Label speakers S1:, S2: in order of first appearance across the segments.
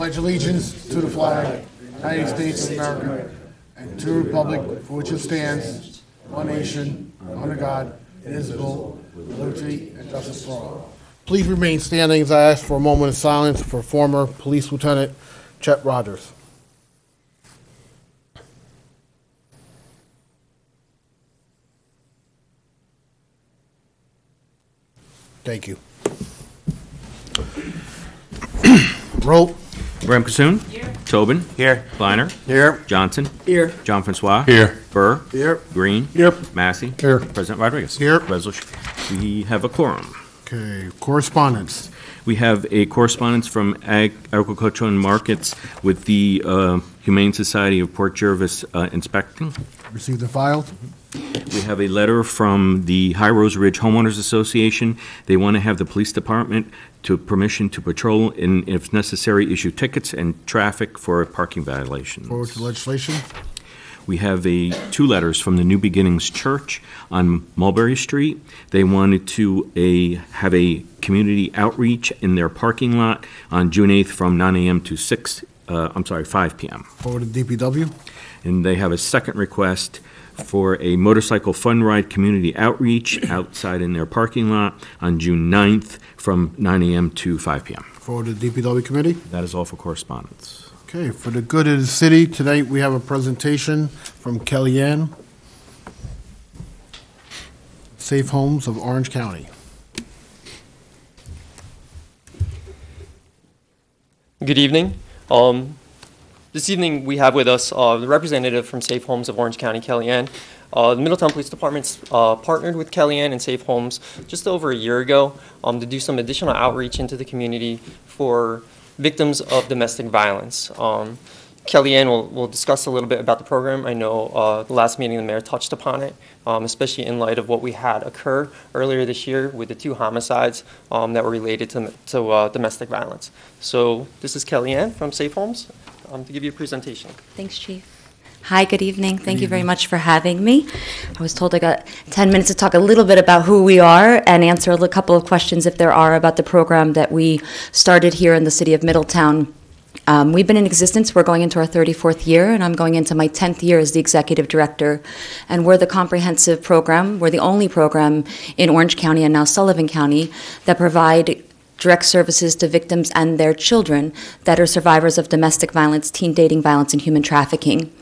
S1: pledge allegiance to the flag, United States of America, and to the republic for which it stands, one nation, under God, indivisible, with liberty and justice for all. Please remain standing as I ask for a moment of silence for former Police Lieutenant Chet Rogers. Thank you. Roll.
S2: Graham Cassoon. Here. Tobin.
S3: Here.
S2: Kleiner.
S3: Here.
S2: Johnson.
S3: Here.
S2: John Francois.
S3: Here.
S2: Burr.
S3: Here.
S2: Green.
S1: Here.
S2: Massey.
S1: Here.
S2: President Rodriguez.
S1: Here.
S2: Resolution. We have a quorum.
S1: Okay, correspondence.
S2: We have a correspondence from Agriculture and Markets with the Humane Society of Port Jervis inspecting.
S1: Received and filed.
S2: We have a letter from the High Rose Ridge Homeowners Association. They want to have the police department to permission to patrol and, if necessary, issue tickets and traffic for parking violations.
S1: Forward to legislation.
S2: We have two letters from the New Beginnings Church on Mulberry Street. They wanted to have a community outreach in their parking lot on June 8th from 9 a.m. to 5 p.m.
S1: Forward to DPW.
S2: And they have a second request for a motorcycle fun ride community outreach outside in their parking lot on June 9th from 9 a.m. to 5 p.m.
S1: Forward to DPW committee.
S2: That is all for correspondence.
S1: Okay, for the good of the city, tonight we have a presentation from Kellyanne, Safe Homes of Orange County.
S4: Good evening. This evening we have with us the representative from Safe Homes of Orange County, Kellyanne. The Middletown Police Department's partnered with Kellyanne and Safe Homes just over a year ago to do some additional outreach into the community for victims of domestic violence. Kellyanne will discuss a little bit about the program. I know the last meeting the mayor touched upon it, especially in light of what we had occur earlier this year with the 2 homicides that were related to domestic violence. So this is Kellyanne from Safe Homes to give you a presentation.
S5: Thanks, Chief. Hi, good evening. Thank you very much for having me. I was told I got 10 minutes to talk a little bit about who we are and answer a couple of questions if there are about the program that we started here in the city of Middletown. We've been in existence. We're going into our 34th year, and I'm going into my 10th year as the executive director. And we're the comprehensive program. We're the only program in Orange County and now Sullivan County that provide direct services to victims and their children that are survivors of domestic violence, teen dating violence, and human trafficking.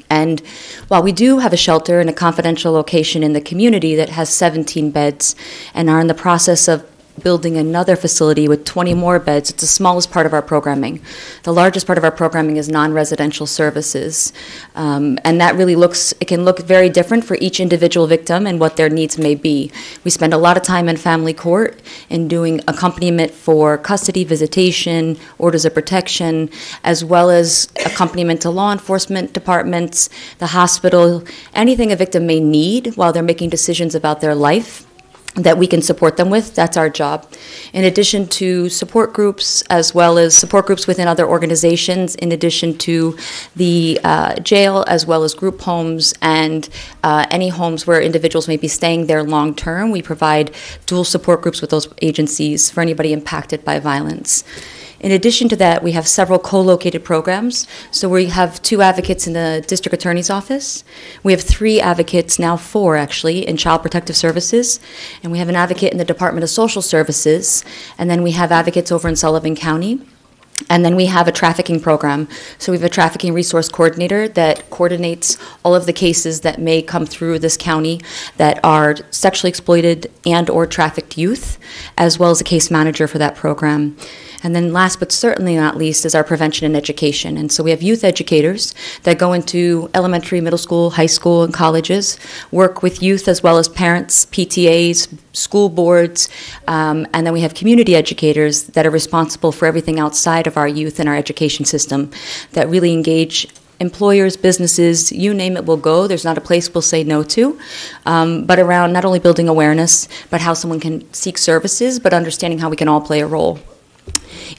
S5: And while we do have a shelter in a confidential location in the community that has 17 beds and are in the process of building another facility with 20 more beds, it's the smallest part of our programming. The largest part of our programming is non-residential services. And that really can look very different for each individual victim and what their needs may be. We spend a lot of time in family court in doing accompaniment for custody, visitation, orders of protection, as well as accompaniment to law enforcement departments, the hospital, anything a victim may need while they're making decisions about their life that we can support them with. That's our job. In addition to support groups, as well as support groups within other organizations, in addition to the jail, as well as group homes and any homes where individuals may be staying there long term, we provide dual support groups with those agencies for anybody impacted by violence. In addition to that, we have several co-located programs. So we have 2 advocates in the district attorney's office. We have 3 advocates, now 4 actually, in child protective services. And we have an advocate in the Department of Social Services. And then we have advocates over in Sullivan County. And then we have a trafficking program. So we have a trafficking resource coordinator that coordinates all of the cases that may come through this county that are sexually exploited and or trafficked youth, as well as a case manager for that program. And then last but certainly not least is our prevention and education. And so we have youth educators that go into elementary, middle school, high school, and colleges, work with youth as well as parents, PTAs, school boards, and then we have community educators that are responsible for everything outside of our youth and our education system that really engage employers, businesses, you name it, will go. There's not a place we'll say no to, but around not only building awareness, but how someone can seek services, but understanding how we can all play a role.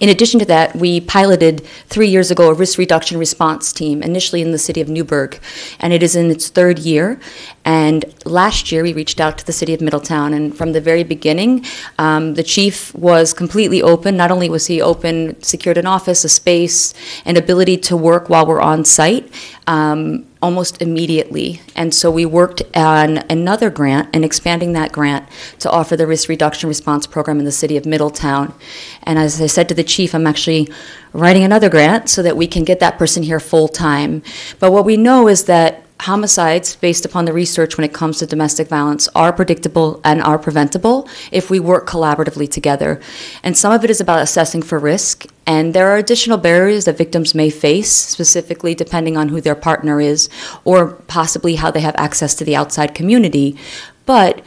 S5: In addition to that, we piloted 3 years ago a risk reduction response team, initially in the city of Newburgh, and it is in its 3rd year. And last year, we reached out to the city of Middletown, and from the very beginning, the chief was completely open. Not only was he open, secured an office, a space, an ability to work while we're on site, almost immediately. And so we worked on another grant and expanding that grant to offer the risk reduction response program in the city of Middletown. And as I said to the chief, I'm actually writing another grant so that we can get that person here full time. But what we know is that homicides, based upon the research when it comes to domestic violence, are predictable and are preventable if we work collaboratively together. And some of it is about assessing for risk, and there are additional barriers that victims may face, specifically depending on who their partner is or possibly how they have access to the outside community. But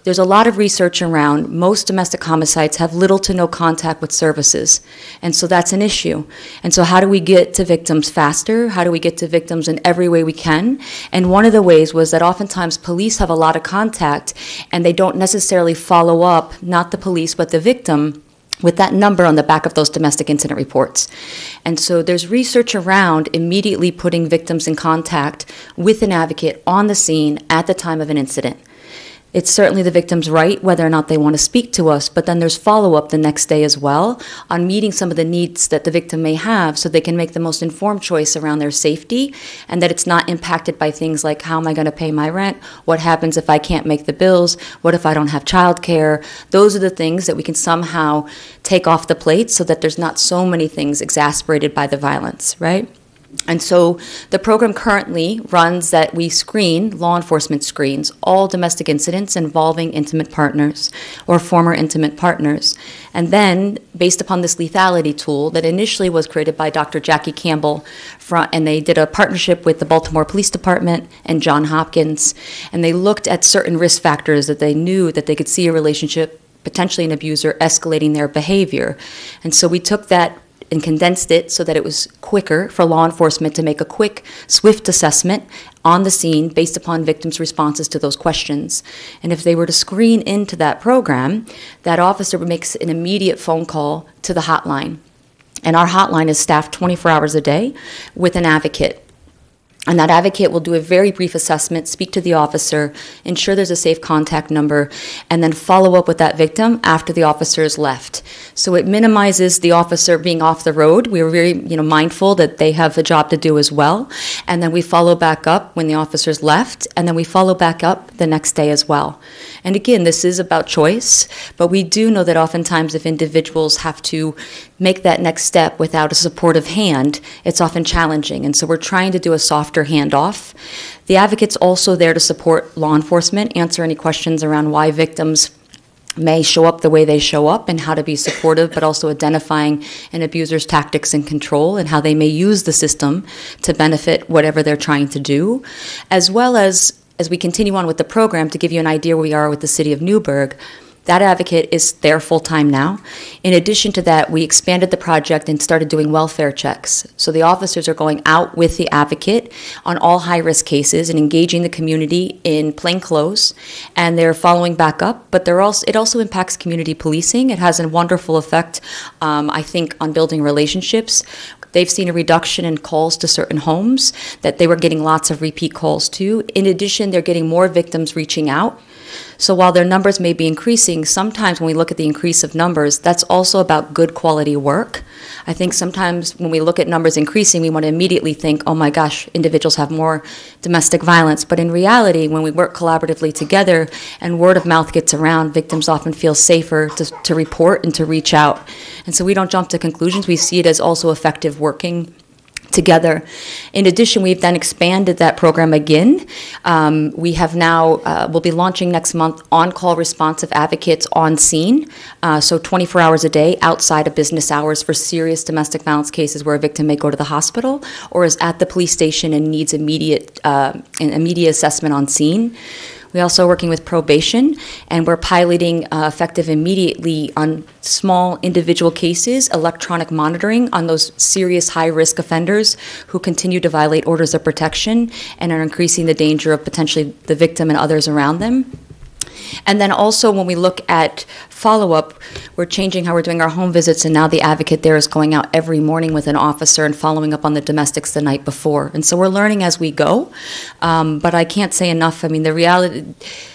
S5: there's a lot of research around most domestic homicides have little to no contact with services, and so that's an issue. And so how do we get to victims faster? How do we get to victims in every way we can? And one of the ways was that oftentimes police have a lot of contact, and they don't necessarily follow up, not the police, but the victim, with that number on the back of those domestic incident reports. And so there's research around immediately putting victims in contact with an advocate on the scene at the time of an incident. It's certainly the victim's right whether or not they want to speak to us, but then there's follow-up the next day as well on meeting some of the needs that the victim may have so they can make the most informed choice around their safety, and that it's not impacted by things like, how am I going to pay my rent? What happens if I can't make the bills? What if I don't have childcare? Those are the things that we can somehow take off the plate so that there's not so many things exasperated by the violence, right? And so the program currently runs that we screen, law enforcement screens, all domestic incidents involving intimate partners or former intimate partners. And then, based upon this lethality tool that initially was created by Dr. Jackie Campbell, and they did a partnership with the Baltimore Police Department and Johns Hopkins, and they looked at certain risk factors that they knew that they could see a relationship, potentially an abuser, escalating their behavior. And so we took that and condensed it so that it was quicker for law enforcement to make a quick, swift assessment on the scene based upon victims' responses to those questions. And if they were to screen into that program, that officer makes an immediate phone call to the hotline. And our hotline is staffed 24 hours a day with an advocate. And that advocate will do a very brief assessment, speak to the officer, ensure there's a safe contact number, and then follow up with that victim after the officer is left. So it minimizes the officer being off the road. We were very mindful that they have a job to do as well. And then we follow back up when the officer's left, and then we follow back up the next day as well. And again, this is about choice, but we do know that oftentimes if individuals have to make that next step without a supportive hand, it's often challenging. And so we're trying to do a softer handoff. The advocate's also there to support law enforcement, answer any questions around why victims may show up the way they show up and how to be supportive, but also identifying an abuser's tactics and control and how they may use the system to benefit whatever they're trying to do, as well as we continue on with the program, to give you an idea where we are with the city of Newburgh. That advocate is there full-time now. In addition to that, we expanded the project and started doing welfare checks. So the officers are going out with the advocate on all high-risk cases and engaging the community in plain clothes, and they're following back up, but it also impacts community policing. It has a wonderful effect, I think, on building relationships. They've seen a reduction in calls to certain homes that they were getting lots of repeat calls to. In addition, they're getting more victims reaching out. So while their numbers may be increasing, sometimes when we look at the increase of numbers, that's also about good quality work. I think sometimes when we look at numbers increasing, we want to immediately think, oh my gosh, individuals have more domestic violence. But in reality, when we work collaboratively together and word of mouth gets around, victims often feel safer to report and to reach out. And so we don't jump to conclusions. We see it as also effective working together. In addition, we've then expanded that program again. We have now, we'll be launching next month on-call responsive advocates on scene, so 24 hours a day outside of business hours for serious domestic violence cases where a victim may go to the hospital or is at the police station and needs immediate assessment on scene. We're also working with probation, and we're piloting effective immediately on small individual cases, electronic monitoring on those serious high-risk offenders who continue to violate orders of protection and are increasing the danger of potentially the victim and others around them. And then also when we look at follow-up, we're changing how we're doing our home visits, and now the advocate there is going out every morning with an officer and following up on the domestics the night before. And so we're learning as we go, but I can't say enough. I mean, the reality,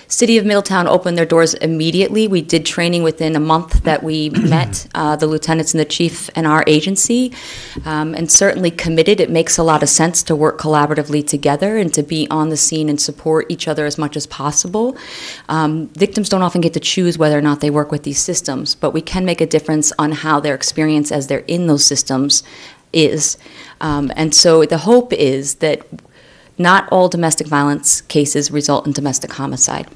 S5: City of Middletown opened their doors immediately. We did training within a month that we met the lieutenants and the chief and our agency, and certainly committed. It makes a lot of sense to work collaboratively together and to be on the scene and support each other as much as possible. Victims don't often get to choose whether or not they work with these systems, but we can make a difference on how their experience as they're in those systems is. And so the hope is that not all domestic violence cases result in domestic homicide,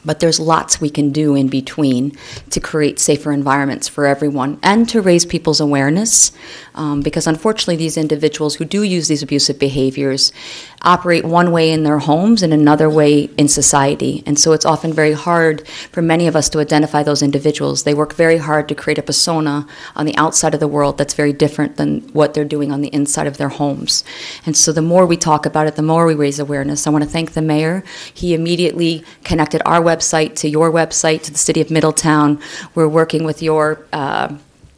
S5: but there's lots we can do in between to create safer environments for everyone and to raise people's awareness, because unfortunately these individuals who do use these abusive behaviors operate one way in their homes and another way in society. And so it's often very hard for many of us to identify those individuals. They work very hard to create a persona on the outside of the world that's very different than what they're doing on the inside of their homes. And so the more we talk about it, the more we raise awareness. I want to thank the mayor. He immediately connected our website to your website, to the City of Middletown. We're working with your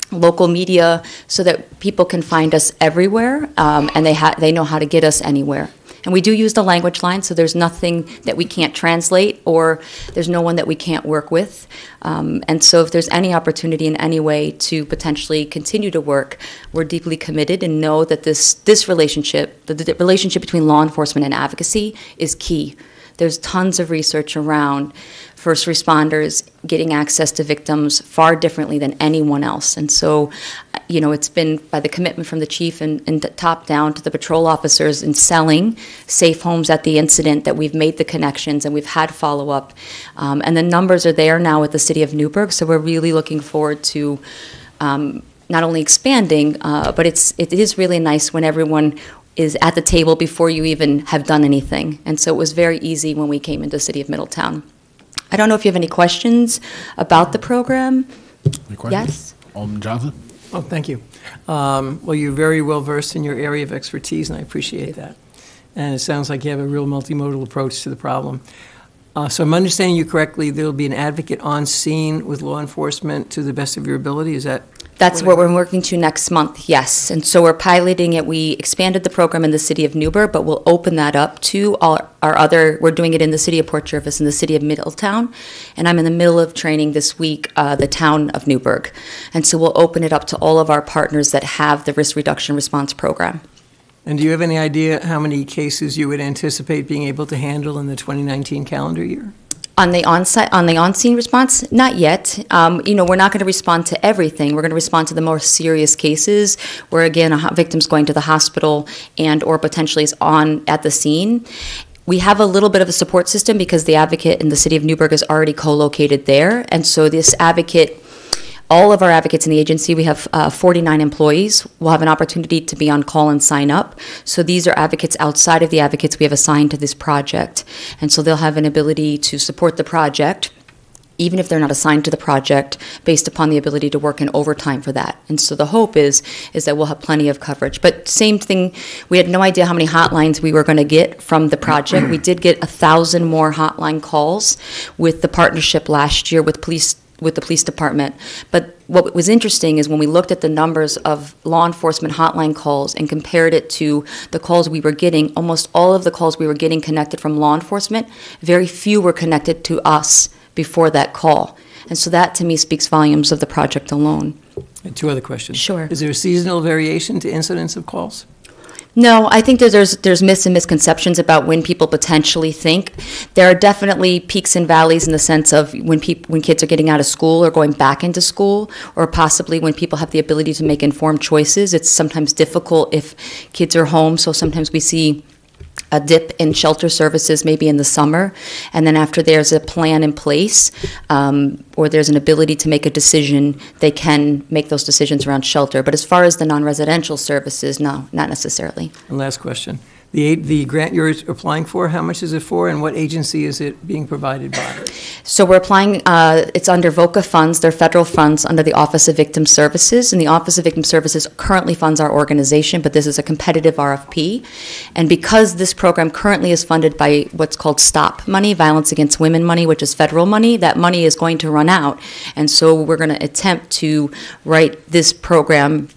S5: local media so that people can find us everywhere, and they know how to get us anywhere. And we do use the language line, so there's nothing that we can't translate, or there's no one that we can't work with. And so if there's any opportunity in any way to potentially continue to work, we're deeply committed and know that this relationship, the relationship between law enforcement and advocacy, is key. There's tons of research around first responders getting access to victims far differently than anyone else. And so, you know, it's been by the commitment from the chief and the top down to the patrol officers in selling safe homes at the incident that we've made the connections and we've had follow-up. And the numbers are there now with the City of Newburgh, so we're really looking forward to not only expanding, but it is really nice when everyone is at the table before you even have done anything. And so it was very easy when we came into the City of Middletown. I don't know if you have any questions about the program.
S1: Any questions?
S5: Yes?
S1: Jonathan?
S3: Oh, thank you. Well, you're very well versed in your area of expertise, and I appreciate that. And it sounds like you have a real multimodal approach to the problem. So I'm understanding you correctly, there'll be an advocate on scene with law enforcement to the best of your ability, is that?
S5: That's what we're working to next month, yes. And so we're piloting it. We expanded the program in the City of Newburgh, but we'll open that up to our other, we're doing it in the City of Port Jervis and the City of Middletown. And I'm in the middle of training this week the town of Newburgh. And so we'll open it up to all of our partners that have the risk reduction response program.
S3: And do you have any idea how many cases you would anticipate being able to handle in the 2019 calendar year?
S5: On the on-scene response, not yet. You know, we're not going to respond to everything. We're going to respond to the more serious cases where, again, a victim's going to the hospital and or potentially is at the scene. We have a little bit of a support system because the advocate in the City of Newburgh is already co-located there. And so this advocate, all of our advocates in the agency, we have 49 employees, will have an opportunity to be on call and sign up. So these are advocates outside of the advocates we have assigned to this project. And so they'll have an ability to support the project, even if they're not assigned to the project, based upon the ability to work in overtime for that. And so the hope is that we'll have plenty of coverage. But same thing, we had no idea how many hotlines we were going to get from the project. We did get 1,000 more hotline calls with the partnership last year with the police department. But what was interesting is when we looked at the numbers of law enforcement hotline calls and compared it to the calls we were getting, almost all of the calls we were getting connected from law enforcement, very few were connected to us before that call. And so that, to me, speaks volumes of the project alone.
S3: And two other questions.
S5: Sure.
S3: Is there a seasonal variation to incidence of calls?
S5: No, I think there's myths and misconceptions about when people potentially think. There are definitely peaks and valleys in the sense of when kids are getting out of school or going back into school, or possibly when people have the ability to make informed choices. It's sometimes difficult if kids are home, so sometimes we see a dip in shelter services maybe in the summer, and then after there's a plan in place or there's an ability to make a decision, they can make those decisions around shelter. But as far as the non-residential services, no, not necessarily.
S3: And last question. The grant you're applying for, how much is it for, and what agency is it being provided by?
S5: So we're applying, it's under VOCA funds. They're federal funds under the Office of Victim Services. And the Office of Victim Services currently funds our organization, but this is a competitive RFP. And because this program currently is funded by what's called STOP money, Violence Against Women money, which is federal money, that money is going to run out. And so we're going to attempt to write this program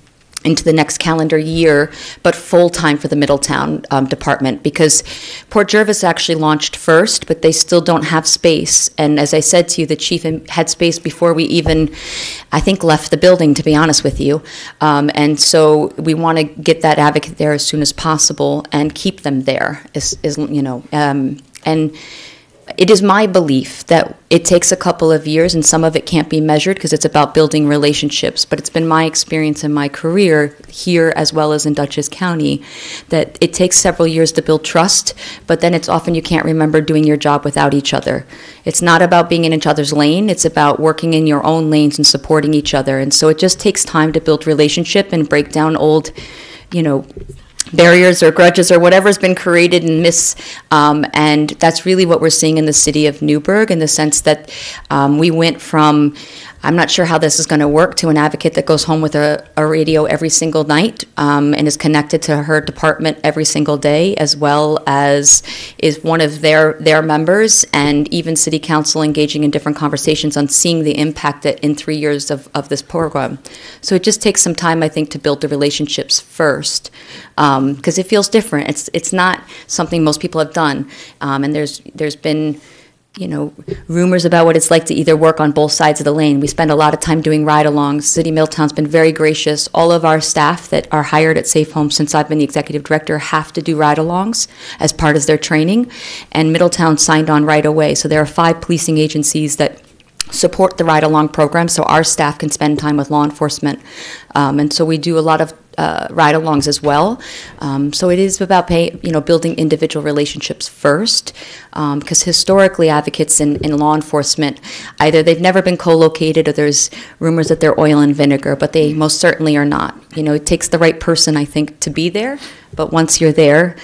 S5: into the next calendar year, but full-time for the Middletown department, because Port Jervis actually launched first, but they still don't have space. And as I said to you, the chief had space before we even, I think, left the building, to be honest with you. And so we want to get that advocate there as soon as possible and keep them there, and it is my belief that it takes a couple of years, and some of it can't be measured because it's about building relationships. But it's been my experience in my career here as well as in Dutchess County that it takes several years to build trust, but then it's often you can't remember doing your job without each other. It's not about being in each other's lane. It's about working in your own lanes and supporting each other. And so it just takes time to build relationship and break down old, barriers or grudges or whatever's been created and and that's really what we're seeing in the city of Newburgh, in the sense that we went from, I'm not sure how this is going to work, to an advocate that goes home with a radio every single night and is connected to her department every single day, as well as is one of their members, and even city council engaging in different conversations on seeing the impact that in 3 years of this program. So it just takes some time, I think, to build the relationships first, because it feels different. It's not something most people have done, and there's been rumors about what it's like to either work on both sides of the lane. We spend a lot of time doing ride-alongs. City of Middletown's been very gracious. All of our staff that are hired at Safe Homes since I've been the executive director have to do ride-alongs as part of their training, and Middletown signed on right away. So there are 5 policing agencies that support the ride-along program, so our staff can spend time with law enforcement. And so we do a lot of ride-alongs as well. So it is about building individual relationships first, because historically advocates in law enforcement, either they've never been co-located or there's rumors that they're oil and vinegar, but they most certainly are not. It takes the right person, I think, to be there, but once you're there,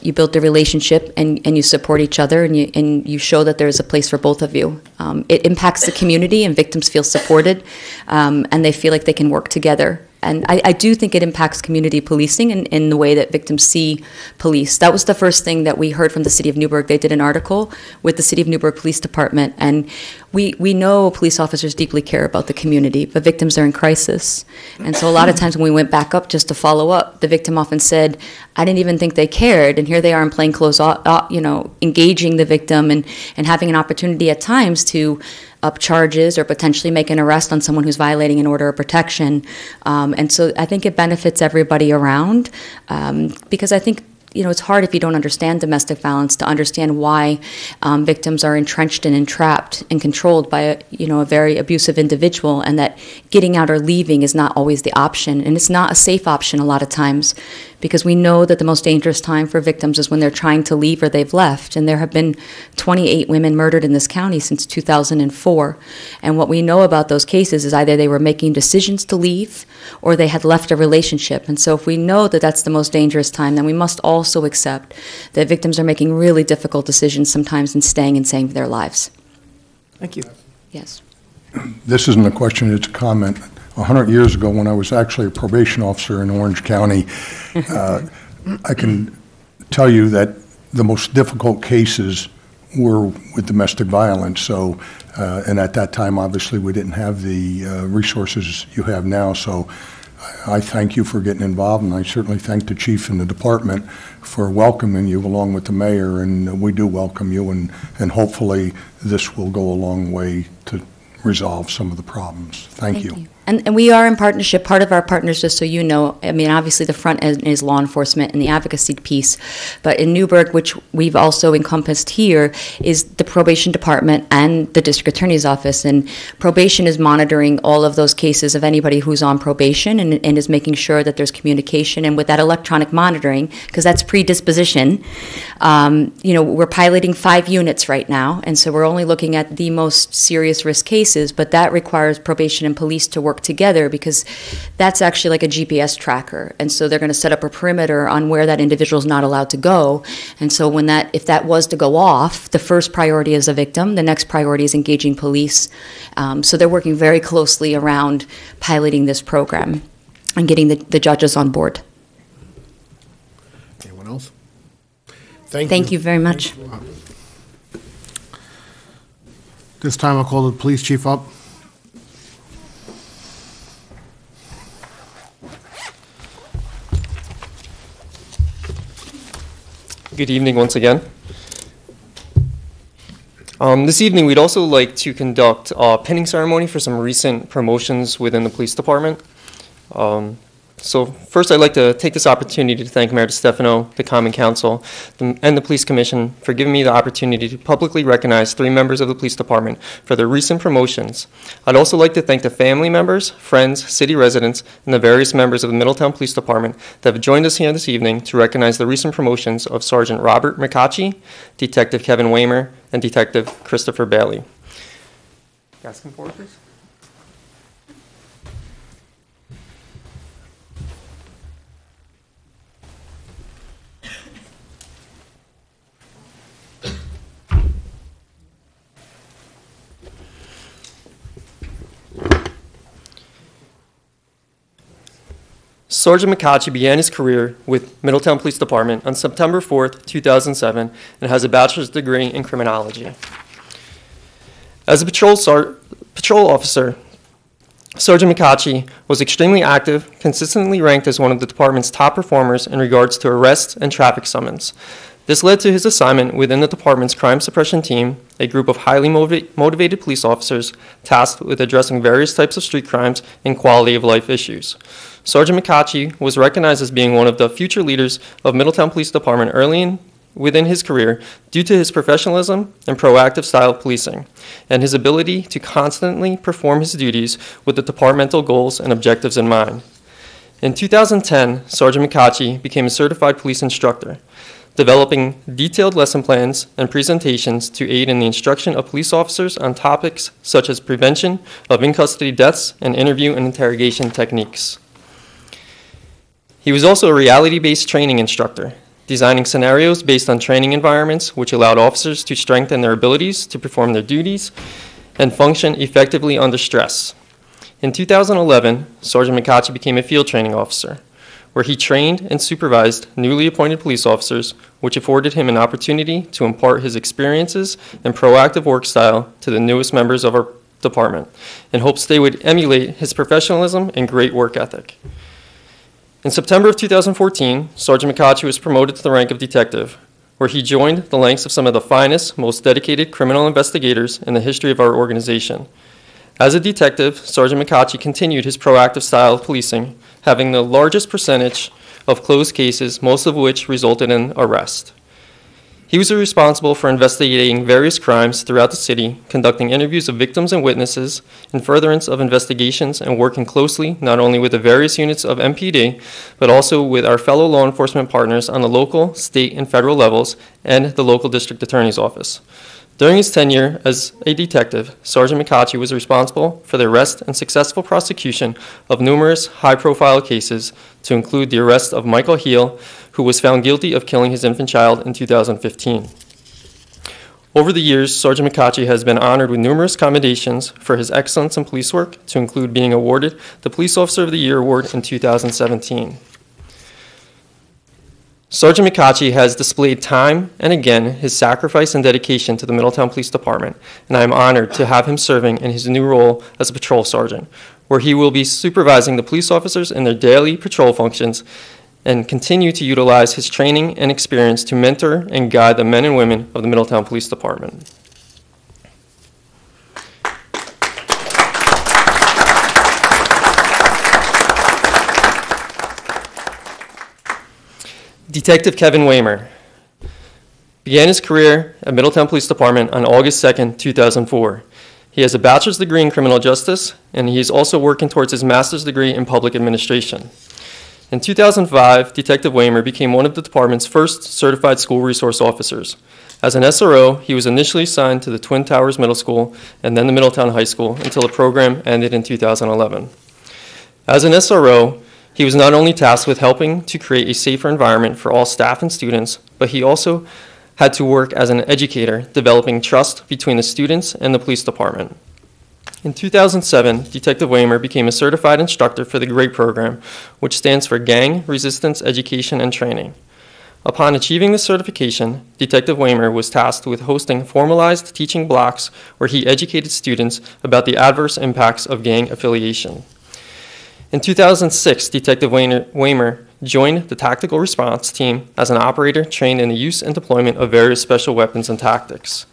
S5: you build the relationship and you support each other, and you show that there's a place for both of you. It impacts the community, and victims feel supported, and they feel like they can work together. And I do think it impacts community policing in the way that victims see police. That was the first thing that we heard from the City of Newburgh. They did an article with the City of Newburgh Police Department, and we know police officers deeply care about the community, but victims are in crisis. And so a lot of times when we went back up just to follow up, the victim often said, I didn't even think they cared, and here they are in plain clothes, engaging the victim and having an opportunity at times to up charges or potentially make an arrest on someone who's violating an order of protection. And so I think it benefits everybody around, because I think it's hard if you don't understand domestic violence to understand why victims are entrenched and entrapped and controlled by a very abusive individual, and that getting out or leaving is not always the option, and it's not a safe option a lot of times, because we know that the most dangerous time for victims is when they're trying to leave or they've left. And there have been 28 women murdered in this county since 2004. And what we know about those cases is either they were making decisions to leave or they had left a relationship. And so if we know that that's the most dangerous time, then we must also accept that victims are making really difficult decisions sometimes in staying and saving their lives.
S3: Thank you.
S5: Yes.
S6: This isn't a question, it's a comment. 100 years ago, when I was actually a probation officer in Orange County, I can tell you that the most difficult cases were with domestic violence. So, and at that time, obviously, we didn't have the resources you have now. So I thank you for getting involved, and I certainly thank the chief and the department for welcoming you along with the mayor, and we do welcome you, and hopefully this will go a long way to resolve some of the problems. Thank you.
S5: And we are in partnership. Part of our partners, just so you know, I mean, obviously the front end is law enforcement and the advocacy piece, but in Newburgh, which we've also encompassed here, is the probation department and the district attorney's office. And probation is monitoring all of those cases of anybody who's on probation and is making sure that there's communication. And with that electronic monitoring, because that's predisposition, we're piloting 5 units right now. And so we're only looking at the most serious risk cases, but that requires probation and police to work work together, because that's actually like a GPS tracker. And so they're going to set up a perimeter on where that individual is not allowed to go. And so if that was to go off, the first priority is a victim, the next priority is engaging police. So they're working very closely around piloting this program and getting the judges on board.
S1: Anyone else?
S5: Thank you very much.
S1: This time I'll call the police chief up.
S4: Good evening once again. This evening, we'd also like to conduct a pinning ceremony for some recent promotions within the police department. So first, I'd like to take this opportunity to thank Mayor DeStefano, the Common Council, and the Police Commission for giving me the opportunity to publicly recognize 3 members of the police department for their recent promotions. I'd also like to thank the family members, friends, city residents, and the various members of the Middletown Police Department that have joined us here this evening to recognize the recent promotions of Sergeant Robert McCacci, Detective Kevin Weimer, and Detective Christopher Bailey. Ask him forward, please. Sergeant McCacci began his career with Middletown Police Department on September 4th, 2007, and has a bachelor's degree in criminology. As a patrol officer, Sergeant McCacci was extremely active, consistently ranked as one of the department's top performers in regards to arrests and traffic summons. This led to his assignment within the department's crime suppression team, a group of highly motivated police officers tasked with addressing various types of street crimes and quality of life issues. Sergeant McCacci was recognized as being one of the future leaders of Middletown Police Department early within his career due to his professionalism and proactive style of policing, and his ability to constantly perform his duties with the departmental goals and objectives in mind. In 2010, Sergeant McCacci became a certified police instructor, developing detailed lesson plans and presentations to aid in the instruction of police officers on topics such as prevention of in-custody deaths and interview and interrogation techniques. He was also a reality-based training instructor, designing scenarios based on training environments which allowed officers to strengthen their abilities to perform their duties and function effectively under stress. In 2011, Sergeant McCacci became a field training officer, where he trained and supervised newly appointed police officers, which afforded him an opportunity to impart his experiences and proactive work style to the newest members of our department, in hopes they would emulate his professionalism and great work ethic. In September of 2014, Sergeant McCacci was promoted to the rank of detective, where he joined the ranks of some of the finest, most dedicated criminal investigators in the history of our organization. As a detective, Sergeant McCacci continued his proactive style of policing, having the largest percentage of closed cases, most of which resulted in arrest. He was responsible for investigating various crimes throughout the city, conducting interviews of victims and witnesses, in furtherance of investigations, and working closely not only with the various units of MPD, but also with our fellow law enforcement partners on the local, state, and federal levels, and the local district attorney's office. During his tenure as a detective, Sergeant McCacci was responsible for the arrest and successful prosecution of numerous high-profile cases, to include the arrest of Michael Heel, who was found guilty of killing his infant child in 2015. Over the years, Sergeant McCacci has been honored with numerous commendations for his excellence in police work, to include being awarded the Police Officer of the Year Award in 2017. Sergeant McCacci has displayed time and again his sacrifice and dedication to the Middletown Police Department, and I am honored to have him serving in his new role as a patrol sergeant, where he will be supervising the police officers in their daily patrol functions and continue to utilize his training and experience to mentor and guide the men and women of the Middletown Police Department. Detective Kevin Weimer began his career at Middletown Police Department on August 2nd, 2004. He has a bachelor's degree in criminal justice, and he is also working towards his master's degree in public administration. In 2005, Detective Weimer became one of the department's first certified school resource officers. As an SRO, he was initially assigned to the Twin Towers Middle School and then the Middletown High School until the program ended in 2011. As an SRO, he was not only tasked with helping to create a safer environment for all staff and students, but he also had to work as an educator, developing trust between the students and the police department. In 2007, Detective Weimer became a certified instructor for the GREAT program, which stands for Gang Resistance Education and Training. Upon achieving this certification, Detective Weimer was tasked with hosting formalized teaching blocks where he educated students about the adverse impacts of gang affiliation. In 2006, Detective Weimer joined the Tactical Response Team as an operator trained in the use and deployment of various special weapons and tactics.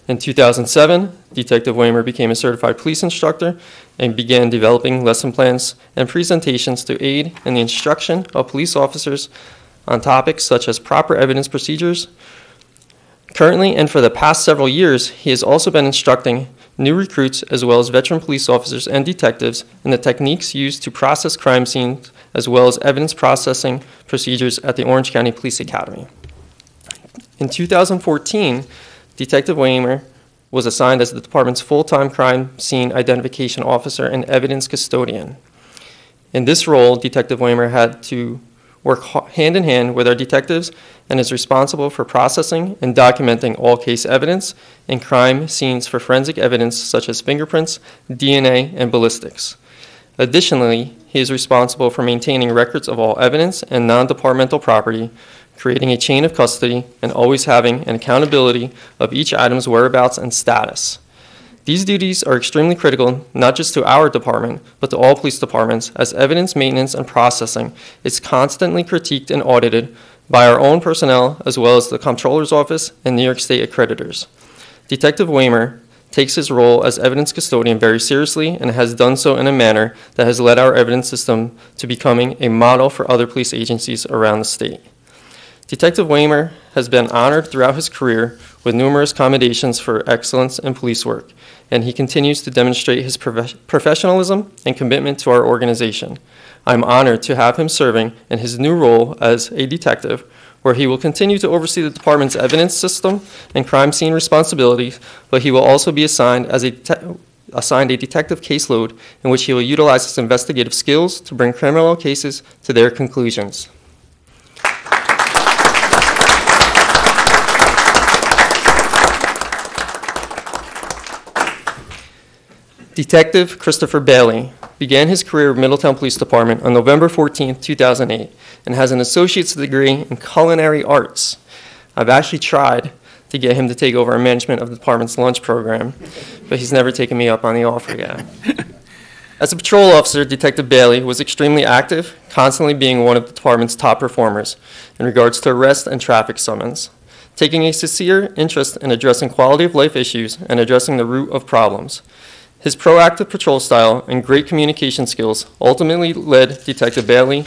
S4: In 2007, Detective Weimer became a certified police instructor and began developing lesson plans and presentations to aid in the instruction of police officers on topics such as proper evidence procedures. Currently, and for the past several years, he has also been instructing new recruits as well as veteran police officers and detectives in the techniques used to process crime scenes as well as evidence processing procedures at the Orange County Police Academy. In 2014, Detective Weimer was assigned as the department's full-time crime scene identification officer and evidence custodian. In this role, Detective Weimer had to work hand in hand with our detectives and is responsible for processing and documenting all case evidence and crime scenes for forensic evidence such as fingerprints, DNA, and ballistics. Additionally, he is responsible for maintaining records of all evidence and non-departmental property, creating a chain of custody, and always having an accountability of each item's whereabouts and status. These duties are extremely critical, not just to our department, but to all police departments, as evidence maintenance and processing is constantly critiqued and audited by our own personnel, as well as the Comptroller's Office and New York State accreditors. Detective Weimer takes his role as evidence custodian very seriously and has done so in a manner that has led our evidence system to becoming a model for other police agencies around the state. Detective Weimer has been honored throughout his career with numerous commendations for excellence in police work, and he continues to demonstrate his professionalism and commitment to our organization. I'm honored to have him serving in his new role as a detective, where he will continue to oversee the department's evidence system and crime scene responsibilities, but he will also be assigned a detective caseload in which he will utilize his investigative skills to bring criminal cases to their conclusions. Detective Christopher Bailey began his career with Middletown Police Department on November 14, 2008, and has an associate's degree in culinary arts. I've actually tried to get him to take over management of the department's lunch program, but he's never taken me up on the offer yet. As a patrol officer, Detective Bailey was extremely active, constantly being one of the department's top performers in regards to arrest and traffic summons, taking a sincere interest in addressing quality of life issues and addressing the root of problems. His proactive patrol style and great communication skills ultimately led Detective Bailey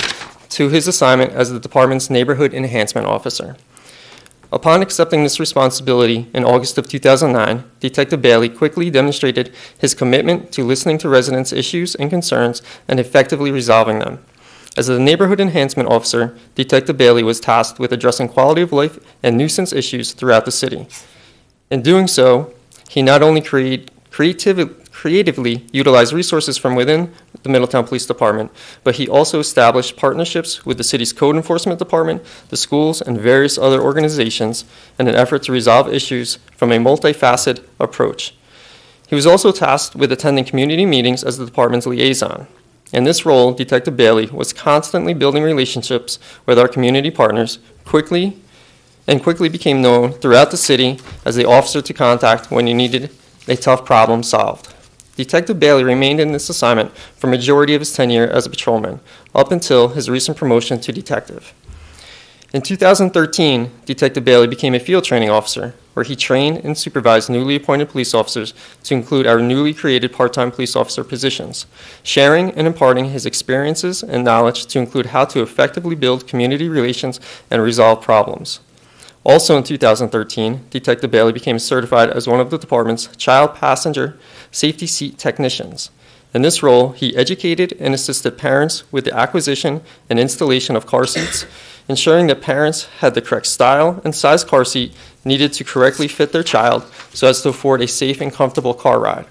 S4: to his assignment as the department's Neighborhood Enhancement Officer. Upon accepting this responsibility in August of 2009, Detective Bailey quickly demonstrated his commitment to listening to residents' issues and concerns and effectively resolving them. As the Neighborhood Enhancement Officer, Detective Bailey was tasked with addressing quality of life and nuisance issues throughout the city. In doing so, he not only creatively utilized resources from within the Middletown Police Department, but he also established partnerships with the city's code enforcement department, the schools, and various other organizations in an effort to resolve issues from a multifaceted approach. He was also tasked with attending community meetings as the department's liaison. In this role, Detective Bailey was constantly building relationships with our community partners, quickly became known throughout the city as the officer to contact when you needed a tough problem solved. Detective Bailey remained in this assignment for a majority of his tenure as a patrolman, up until his recent promotion to detective. In 2013, Detective Bailey became a field training officer, where he trained and supervised newly appointed police officers to include our newly created part-time police officer positions, sharing and imparting his experiences and knowledge to include how to effectively build community relations and resolve problems. Also in 2013, Detective Bailey became certified as one of the department's child passenger safety seat technicians. In this role, he educated and assisted parents with the acquisition and installation of car seats, ensuring that parents had the correct style and size car seat needed to correctly fit their child so as to afford a safe and comfortable car ride.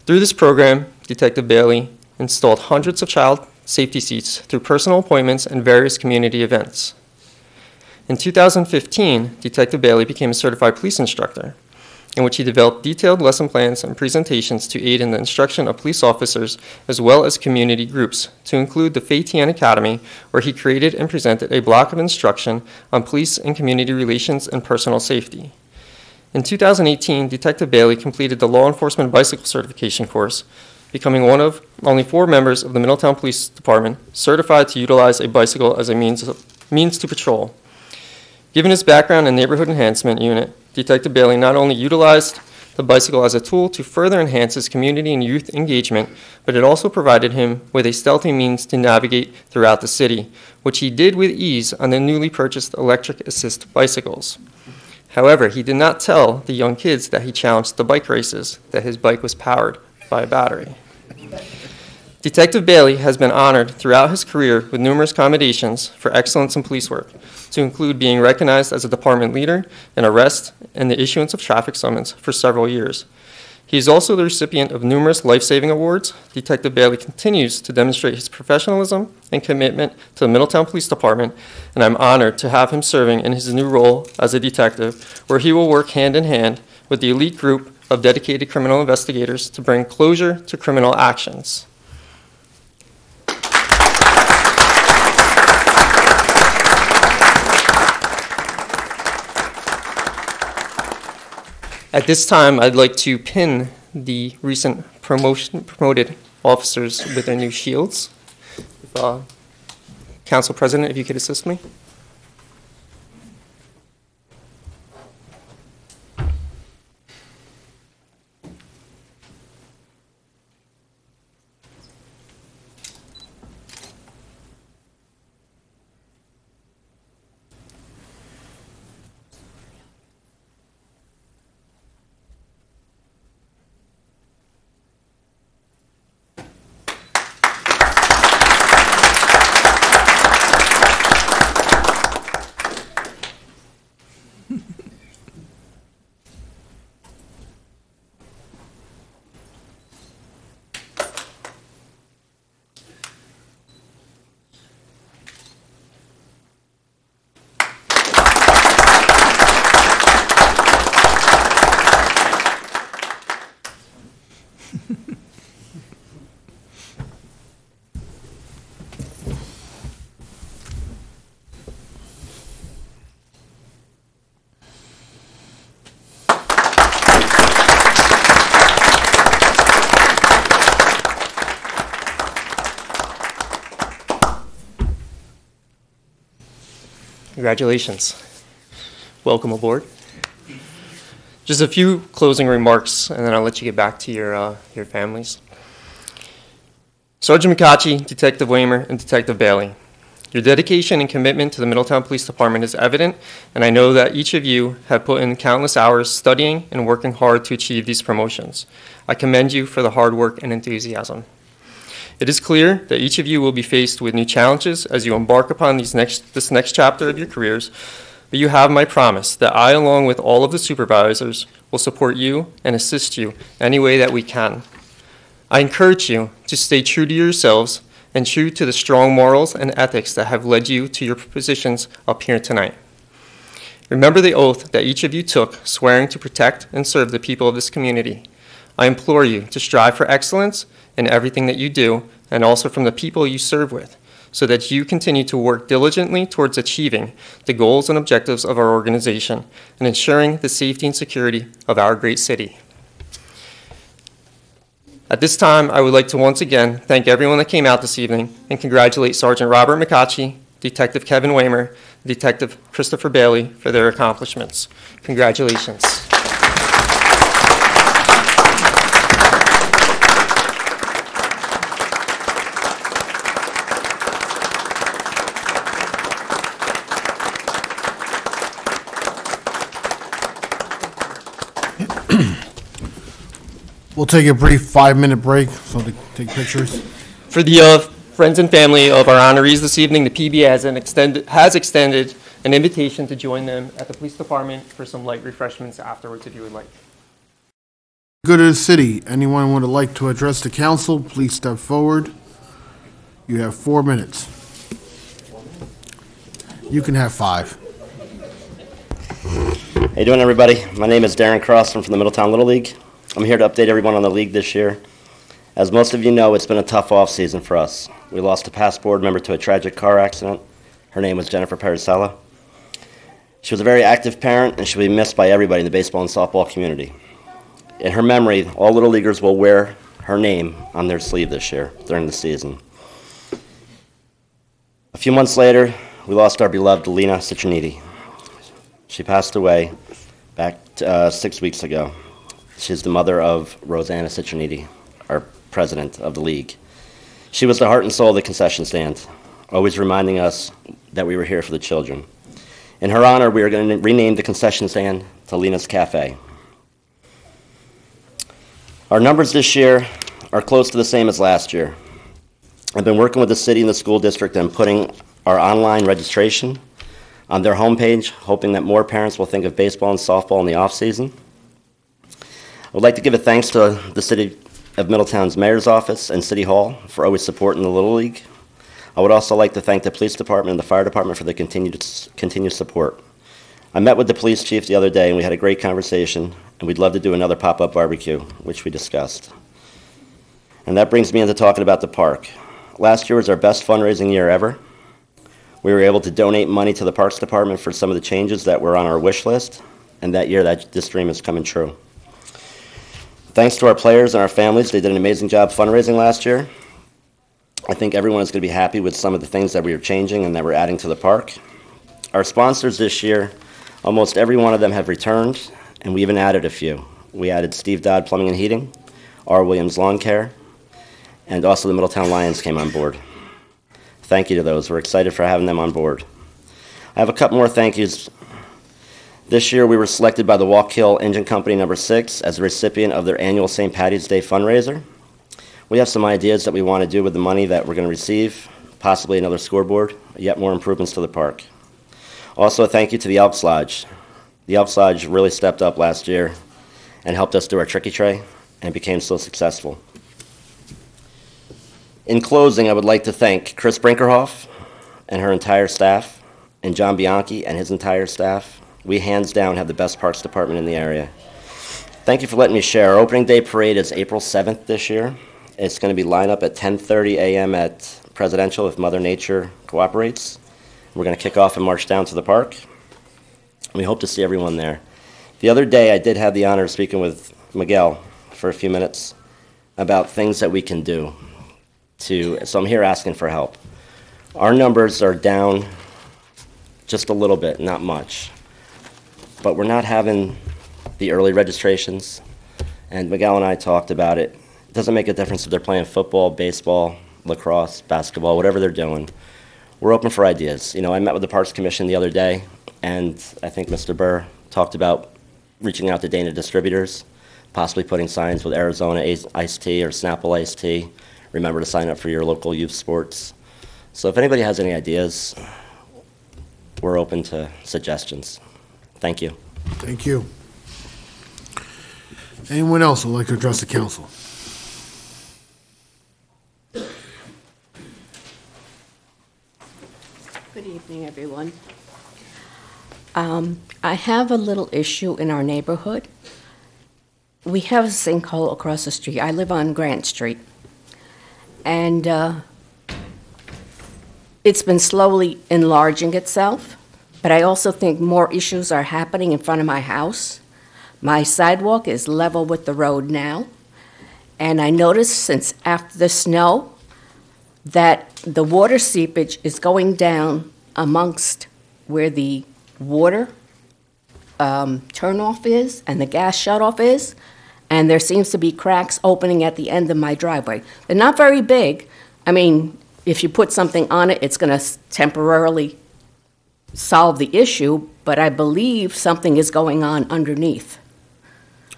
S4: Through this program, Detective Bailey installed hundreds of child safety seats through personal appointments and various community events. In 2015, Detective Bailey became a certified police instructor, in which he developed detailed lesson plans and presentations to aid in the instruction of police officers as well as community groups, to include the Faytian Academy, where he created and presented a block of instruction on police and community relations and personal safety. In 2018, Detective Bailey completed the Law Enforcement Bicycle Certification course, becoming one of only 4 members of the Middletown Police Department certified to utilize a bicycle as a means to patrol. Given his background in Neighborhood Enhancement Unit, Detective Bailey not only utilized the bicycle as a tool to further enhance his community and youth engagement, but it also provided him with a stealthy means to navigate throughout the city, which he did with ease on the newly purchased electric assist bicycles. However, he did not tell the young kids that he challenged the bike races, that his bike was powered by a battery. Detective Bailey has been honored throughout his career with numerous commendations for excellence in police work, to include being recognized as a department leader in arrest and the issuance of traffic summons for several years. He is also the recipient of numerous life-saving awards. Detective Bailey continues to demonstrate his professionalism and commitment to the Middletown Police Department, and I'm honored to have him serving in his new role as a detective, where he will work hand in hand with the elite group of dedicated criminal investigators to bring closure to criminal actions. At this time, I'd like to pin the recent promoted officers with their new shields. Council President, if you could assist me. Congratulations. Welcome aboard. Just a few closing remarks, and then I'll let you get back to your families. Sergeant McCachy, Detective Weimer, and Detective Bailey, your dedication and commitment to the Middletown Police Department is evident, and I know that each of you have put in countless hours studying and working hard to achieve these promotions. I commend you for the hard work and enthusiasm. It is clear that each of you will be faced with new challenges as you embark upon this next chapter of your careers, but you have my promise that I, along with all of the supervisors, will support you and assist you any way that we can. I encourage you to stay true to yourselves and true to the strong morals and ethics that have led you to your positions up here tonight. Remember the oath that each of you took, swearing to protect and serve the people of this community. I implore you to strive for excellence in everything that you do, and also from the people you serve with, so that you continue to work diligently towards achieving the goals and objectives of our organization and ensuring the safety and security of our great city. At this time, I would like to once again thank everyone that came out this evening and congratulate Sergeant Robert McCachy, Detective Kevin Weimer, Detective Christopher Bailey for their accomplishments. Congratulations.
S1: We'll take a brief 5-minute break so they take pictures.
S4: For the friends and family of our honorees this evening, the PBA has extended an invitation to join them at the police department for some light refreshments afterwards if you would like.
S1: Good of the city. Anyone would like to address the council, please step forward. You have 4 minutes. You can have 5.
S7: How you doing, everybody? My name is Darren Cross. I'm from the Middletown Little League. I'm here to update everyone on the league this year. As most of you know, it's been a tough off season for us. We lost a past board member to a tragic car accident. Her name was Jennifer Paracella. She was a very active parent, and she'll be missed by everybody in the baseball and softball community. In her memory, all Little Leaguers will wear her name on their sleeve this year during the season. A few months later, we lost our beloved Lena Citroniti. She passed away back 6 weeks ago. She's the mother of Rosanna Citroniti, our president of the league. She was the heart and soul of the concession stand, always reminding us that we were here for the children. In her honor, we are going to rename the concession stand to Lena's Cafe. Our numbers this year are close to the same as last year. I've been working with the city and the school district and putting our online registration on their homepage, hoping that more parents will think of baseball and softball in the off-season. I would like to give a thanks to the City of Middletown's Mayor's Office and City Hall for always supporting the Little League. I would also like to thank the Police Department and the Fire Department for the continued support. I met with the police chief the other day and we had a great conversation, and we'd love to do another pop-up barbecue, which we discussed. And that brings me into talking about the park. Last year was our best fundraising year ever. We were able to donate money to the Parks Department for some of the changes that were on our wish list, and that year this dream is coming true. Thanks to our players and our families, they did an amazing job fundraising last year. I think everyone is going to be happy with some of the things that we are changing and that we're adding to the park. Our sponsors this year, almost every one of them have returned, and we even added a few. We added Steve Dodd Plumbing and Heating, R. Williams Lawn Care, and also the Middletown Lions came on board. Thank you to those. We're excited for having them on board. I have a couple more thank yous. This year, we were selected by the Walk-Hill Engine Company No. 6 as the recipient of their annual St. Patty's Day fundraiser. We have some ideas that we want to do with the money that we're going to receive, possibly another scoreboard, yet more improvements to the park. Also, a thank you to the Elks Lodge. The Elks Lodge really stepped up last year and helped us do our tricky tray and became so successful. In closing, I would like to thank Chris Brinkerhoff and her entire staff, and John Bianchi and his entire staff. We hands down have the best parks department in the area. Thank you for letting me share. Our opening day parade is April 7th this year. It's going to be lined up at 10:30 a.m. at Presidential if Mother Nature cooperates. We're going to kick off and march down to the park. We hope to see everyone there. The other day, I did have the honor of speaking with Miguel for a few minutes about things that we can do. So I'm here asking for help. Our numbers are down just a little bit, not much. But we're not having the early registrations, and Miguel and I talked about it. It doesn't make a difference if they're playing football, baseball, lacrosse, basketball, whatever they're doing. We're open for ideas. You know, I met with the Parks Commission the other day, and I think Mr. Burr talked about reaching out to Dana distributors, possibly putting signs with Arizona Iced Tea or Snapple Iced Tea. Remember to sign up for your local youth sports. So if anybody has any ideas, we're open to suggestions. Thank you.
S1: Thank you. Anyone else would like to address the council?
S8: Good evening, everyone. I have a little issue in our neighborhood. We have a sinkhole across the street. I live on Grant Street. And it's been slowly enlarging itself, but I also think more issues are happening in front of my house. My sidewalk is level with the road now, and I noticed since after the snow that the water seepage is going down amongst where the water turnoff is and the gas shutoff is, and there seems to be cracks opening at the end of my driveway. They're not very big. I mean, if you put something on it, it's going to temporarily solve the issue, but I believe something is going on underneath.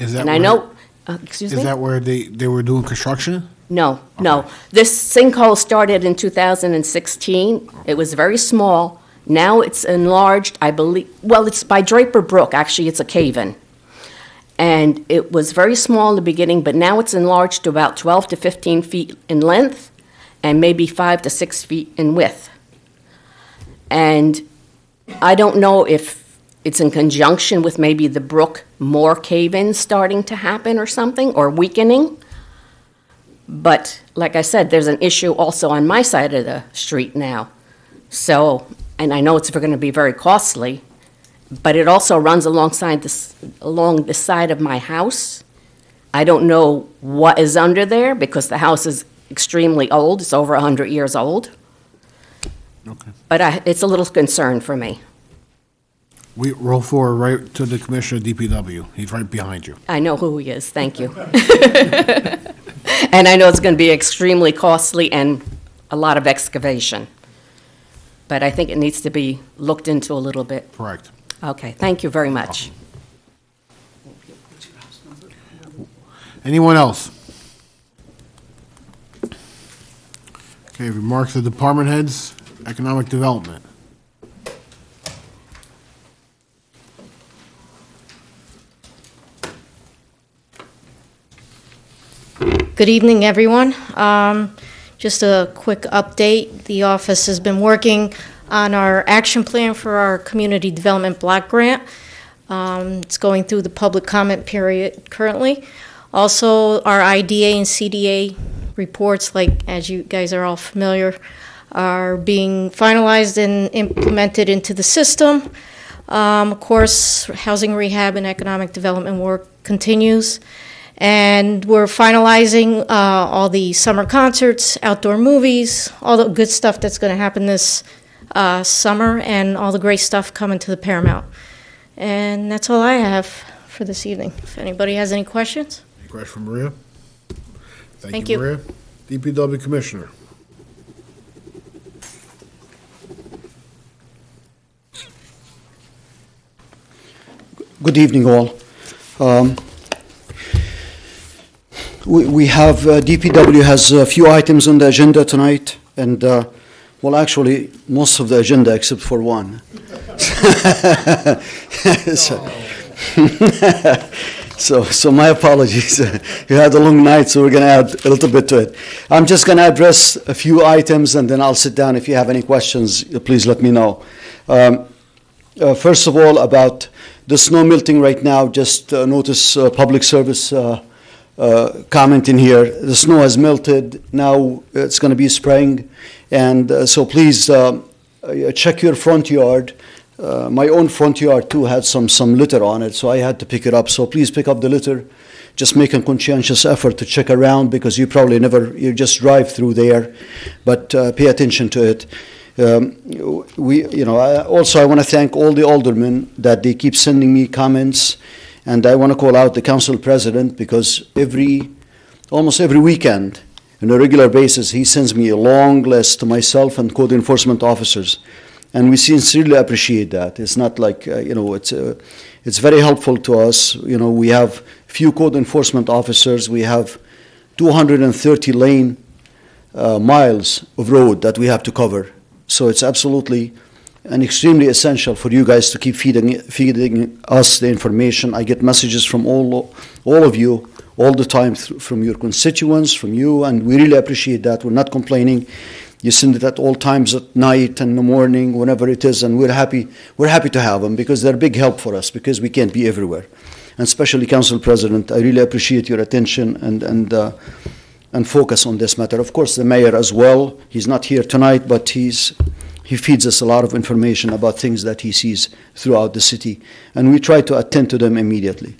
S1: Is that
S8: And I know Excuse
S1: Is
S8: me?
S1: that where they were doing construction?
S8: No, no. This sinkhole started in 2016. It was very small. Now it's enlarged, I believe, well, it's by Draper Brook. Actually, it's a cave-in. And it was very small in the beginning, but now it's enlarged to about 12 to 15 feet in length and maybe 5 to 6 feet in width. And I don't know if it's in conjunction with maybe the brook, more cave-ins starting to happen or something, or weakening. But like I said, there's an issue also on my side of the street now. So, and I know it's going to be very costly, but it also runs along the side of my house. I don't know what is under there because the house is extremely old. It's over 100 years old.
S1: Okay.
S8: But it's a little concern for me.
S1: We roll forward right to the Commissioner of DPW. He's right behind you.
S8: I know who he is, thank you. And I know it's going to be extremely costly and a lot of excavation. But I think it needs to be looked into a little bit.
S1: Correct.
S8: Okay, thank you very much.
S1: Anyone else? Okay, remarks of department heads, economic development.
S9: Good evening, everyone. Just a quick update. The office has been working on our action plan for our Community Development Block Grant. It's going through the public comment period currently. Also, our IDA and CDA reports, like as you guys are all familiar, are being finalized and implemented into the system. Of course, housing rehab and economic development work continues. And we're finalizing all the summer concerts, outdoor movies, all the good stuff that's going to happen this summer, and all the great stuff coming to the Paramount. And that's all I have for this evening. If anybody has any questions?
S1: Any question from Maria?
S9: Thank
S1: you,
S9: you.
S1: Maria. DPW Commissioner.
S10: Good evening, all. We have, DPW has a few items on the agenda tonight, and, well, actually, most of the agenda except for one. So my apologies. You had a long night, so we're going to add a little bit to it. I'm just going to address a few items, and then I'll sit down. If you have any questions, please let me know. First of all, about the snow melting right now, just notice public service comment in here. The snow has melted. Now it's going to be spring. And so please check your front yard. My own front yard, too, had some litter on it, so I had to pick it up. So please pick up the litter. Just make a conscientious effort to check around because you probably you just drive through there, but pay attention to it. Also, I want to thank all the aldermen that they keep sending me comments. And I want to call out the council president because almost every weekend, on a regular basis, he sends me a long list to myself and code enforcement officers. And we sincerely appreciate that. It's not like, it's very helpful to us. We have few code enforcement officers. We have 230 lane miles of road that we have to cover. So it's absolutely and extremely essential for you guys to keep feeding us the information. I get messages from all of you all the time from your constituents, from you, and we really appreciate that. We're not complaining. You send it at all times at night and in the morning, whenever it is, and we're happy to have them because they're a big help for us because we can't be everywhere. And especially Council President, I really appreciate your attention and focus on this matter. Of course, the mayor as well. He's not here tonight, but he feeds us a lot of information about things that he sees throughout the city, and we try to attend to them immediately.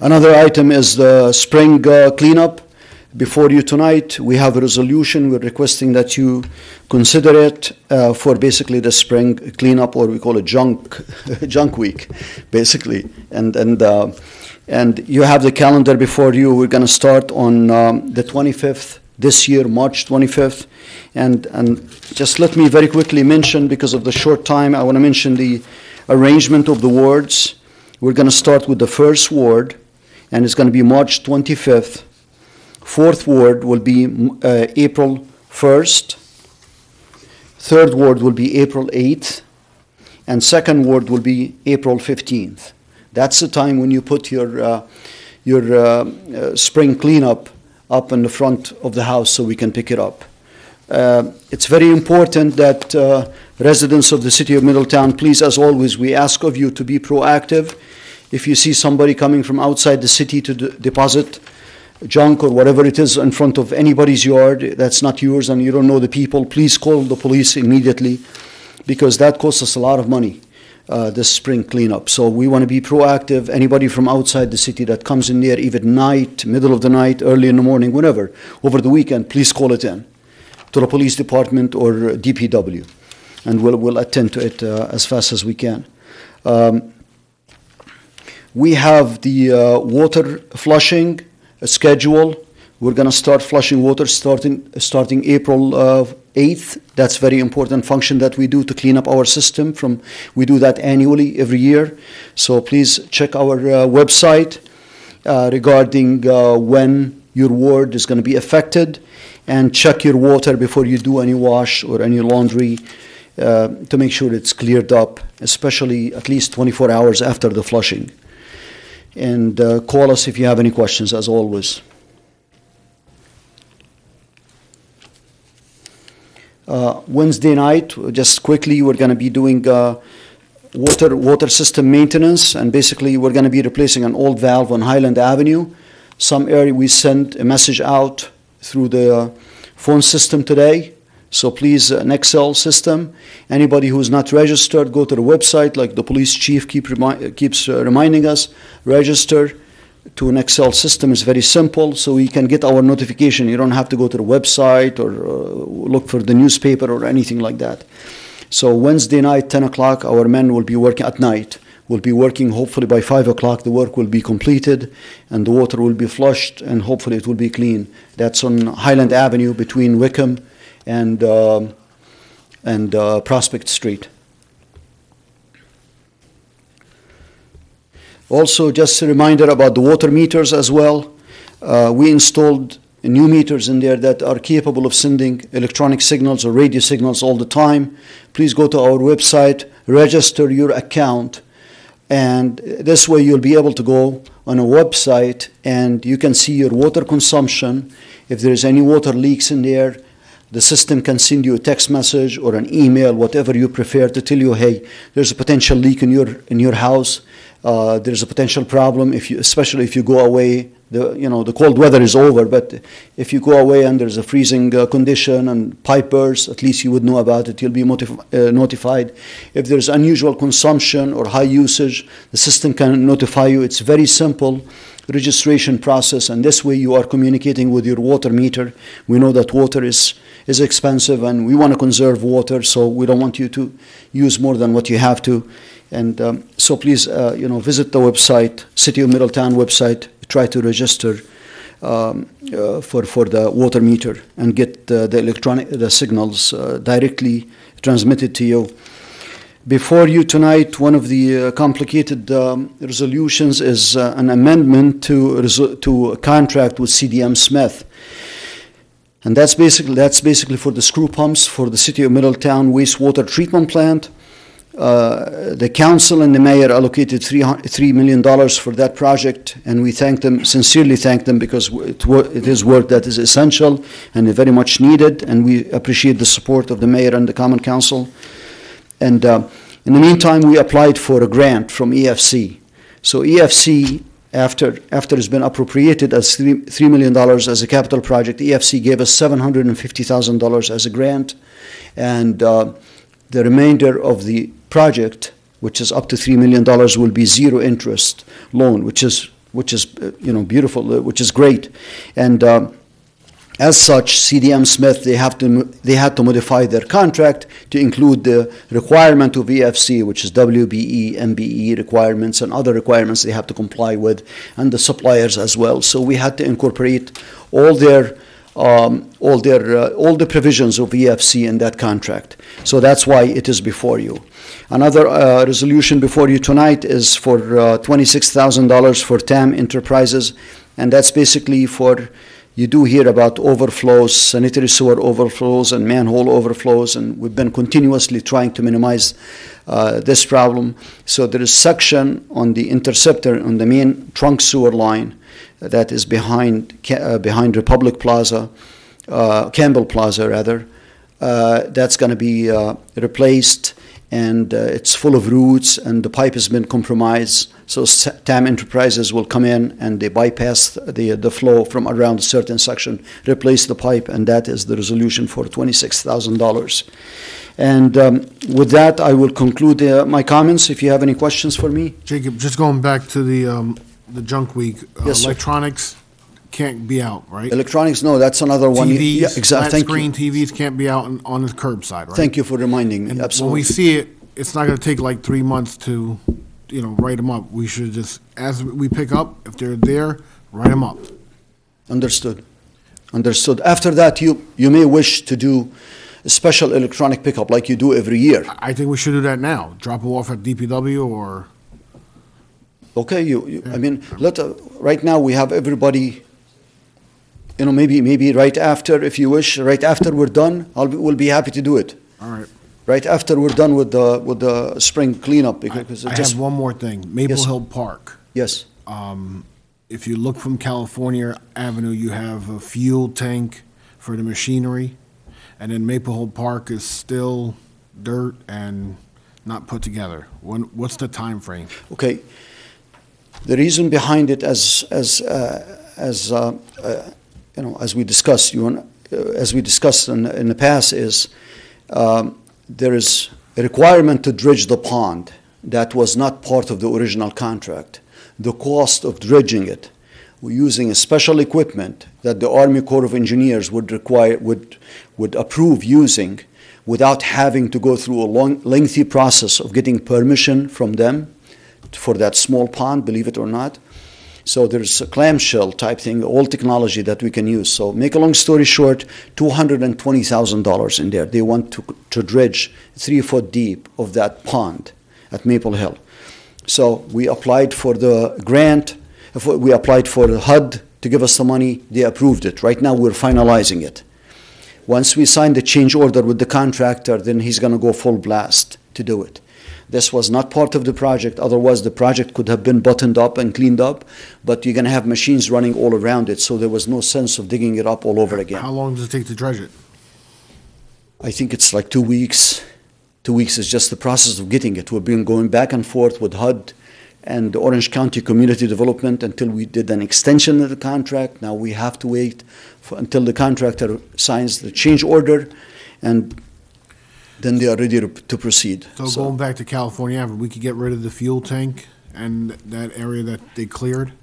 S10: Another item is the spring cleanup. Before you tonight, we have a resolution. We're requesting that you consider it for basically the spring cleanup, or we call it junk week, basically. And you have the calendar before you. We're going to start on the 25th this year, March 25th. And just let me very quickly mention, because of the short time, I want to mention the arrangement of the wards. We're going to start with the first ward, and it's going to be March 25th. Fourth ward will be April 1st. Third ward will be April 8th. And second ward will be April 15th. That's the time when you put your spring cleanup up in the front of the house so we can pick it up. It's very important that residents of the city of Middletown, please, as always, we ask of you to be proactive. If you see somebody coming from outside the city to deposit junk or whatever it is in front of anybody's yard that's not yours and you don't know the people, please call the police immediately, because that costs us a lot of money, this spring cleanup. So we want to be proactive. Anybody from outside the city that comes in there, even night, middle of the night, early in the morning, whenever, over the weekend, please call it in to the police department or DPW, and we'll attend to it as fast as we can. We have the water flushing schedule. We're going to start flushing water starting April 8th. That's very important function that we do to clean up our system. We do that annually, every year. So please check our website regarding when your ward is going to be affected, and check your water before you do any wash or any laundry to make sure it's cleared up, especially at least 24 hours after the flushing. And call us if you have any questions, as always. Wednesday night, just quickly, we're going to be doing water system maintenance, and basically we're going to be replacing an old valve on Highland Avenue. Some area we sent a message out through the phone system today. So please, an Excel system. Anybody who's not registered, go to the website, like the police chief keeps reminding us, register to an Excel system. Is very simple, so we can get our notification. You don't have to go to the website or look for the newspaper or anything like that. So Wednesday night, 10 o'clock, our men will be working at night. We'll be working, hopefully by 5 o'clock, the work will be completed, and the water will be flushed, and hopefully it will be clean. That's on Highland Avenue between Wickham and Prospect Street. Also, just a reminder about the water meters as well. We installed new meters in there that are capable of sending electronic signals or radio signals all the time. Please go to our website, register your account, and this way you'll be able to go on a website and you can see your water consumption. If there's any water leaks in there, the system can send you a text message or an email, whatever you prefer, to tell you, hey, there's a potential leak in your house. There's a potential problem, especially if you go away. The cold weather is over, but if you go away and there's a freezing condition and pipe bursts, at least you would know about it. You'll be notified. If there's unusual consumption or high usage, the system can notify you. It's very simple registration process, and this way you are communicating with your water meter. We know that water is expensive, and we want to conserve water, so we don't want you to use more than what you have to. And so please, visit the website, City of Middletown website. Try to register for the water meter and get the signals directly transmitted to you. Before you tonight, one of the complicated resolutions is an amendment to a contract with CDM Smith. And that's basically for the screw pumps for the City of Middletown wastewater treatment plant. The council and the mayor allocated $3 million for that project, and we sincerely thank them, because it is work that is essential and very much needed, and we appreciate the support of the mayor and the common council. And in the meantime, we applied for a grant from EFC. So EFC, after it's been appropriated as $3 million as a capital project, EFC gave us $750,000 as a grant, and the remainder of the project, which is up to $3 million, will be zero interest loan, which is beautiful, which is great. And as such, CDM Smith, they had to modify their contract to include the requirement of EFC, which is WBE, MBE requirements, and other requirements they have to comply with, and the suppliers as well. So we had to incorporate all the provisions of EFC in that contract. So that's why it is before you. Another resolution before you tonight is for $26,000 for TAM Enterprises, and that's basically for, you do hear about overflows, sanitary sewer overflows and manhole overflows, and we've been continuously trying to minimize this problem. So there is section on the interceptor on the main trunk sewer line that is behind Republic Plaza, Campbell Plaza rather. That's going to be replaced, and it's full of roots, and the pipe has been compromised. So TAM Enterprises will come in and they bypass the flow from around a certain section, replace the pipe, and that is the resolution for $26,000. And with that, I will conclude my comments. If you have any questions for me.
S1: Jacob, just going back to the junk week,
S10: Yes, sir.
S1: electronics can't be out, right?
S10: Electronics, no, that's another one.
S1: TVs,
S10: Yeah, exactly.
S1: flat screen TVs can't be out on the curbside, right?
S10: Thank you for reminding me.
S1: And
S10: Absolutely.
S1: when we see it, it's not going to take like 3 months to, write them up. We should just, as we pick up, if they're there, write them up.
S10: Understood. Understood. After that, you may wish to do a special electronic pickup like you do every year.
S1: I think we should do that now. Drop them off at DPW or,
S10: Okay, I mean, right now we have everybody, maybe right after, if you wish, right after we're done, we'll be happy to do it.
S1: all right.
S10: Right after we're done with the spring cleanup, because
S1: I
S10: it just,
S1: have one more thing. Maple
S10: Yes.
S1: Hill Park.
S10: yes,
S1: If you look from California Avenue, you have a fuel tank for the machinery, and then Maple Hill Park is still dirt and not put together. What's the time frame?
S10: okay. The reason behind it, as we discussed, as we discussed in the past, is there is a requirement to dredge the pond that was not part of the original contract. The cost of dredging it, we're using a special equipment that the Army Corps of Engineers would approve using without having to go through a lengthy process of getting permission from them for that small pond, believe it or not. So there's a clamshell type thing, all technology that we can use. So make a long story short, $220,000 in there. They want to dredge 3 foot deep of that pond at Maple Hill. So we applied for the grant, we applied for the HUD to give us the money, they approved it. Right now we're finalizing it. Once we sign the change order with the contractor, then he's going to go full blast to do it. This was not part of the project, otherwise the project could have been buttoned up and cleaned up, but you're going to have machines running all around it, so there was no sense of digging it up all over again.
S1: How long does it take to dredge it?
S10: I think it's like 2 weeks. 2 weeks is just the process of getting it. We've been going back and forth with HUD and the Orange County Community Development until we did an extension of the contract. Now we have to wait until the contractor signs the change order, and then they are ready to proceed.
S1: So going back to California Avenue, we could get rid of the fuel tank and that area that they cleared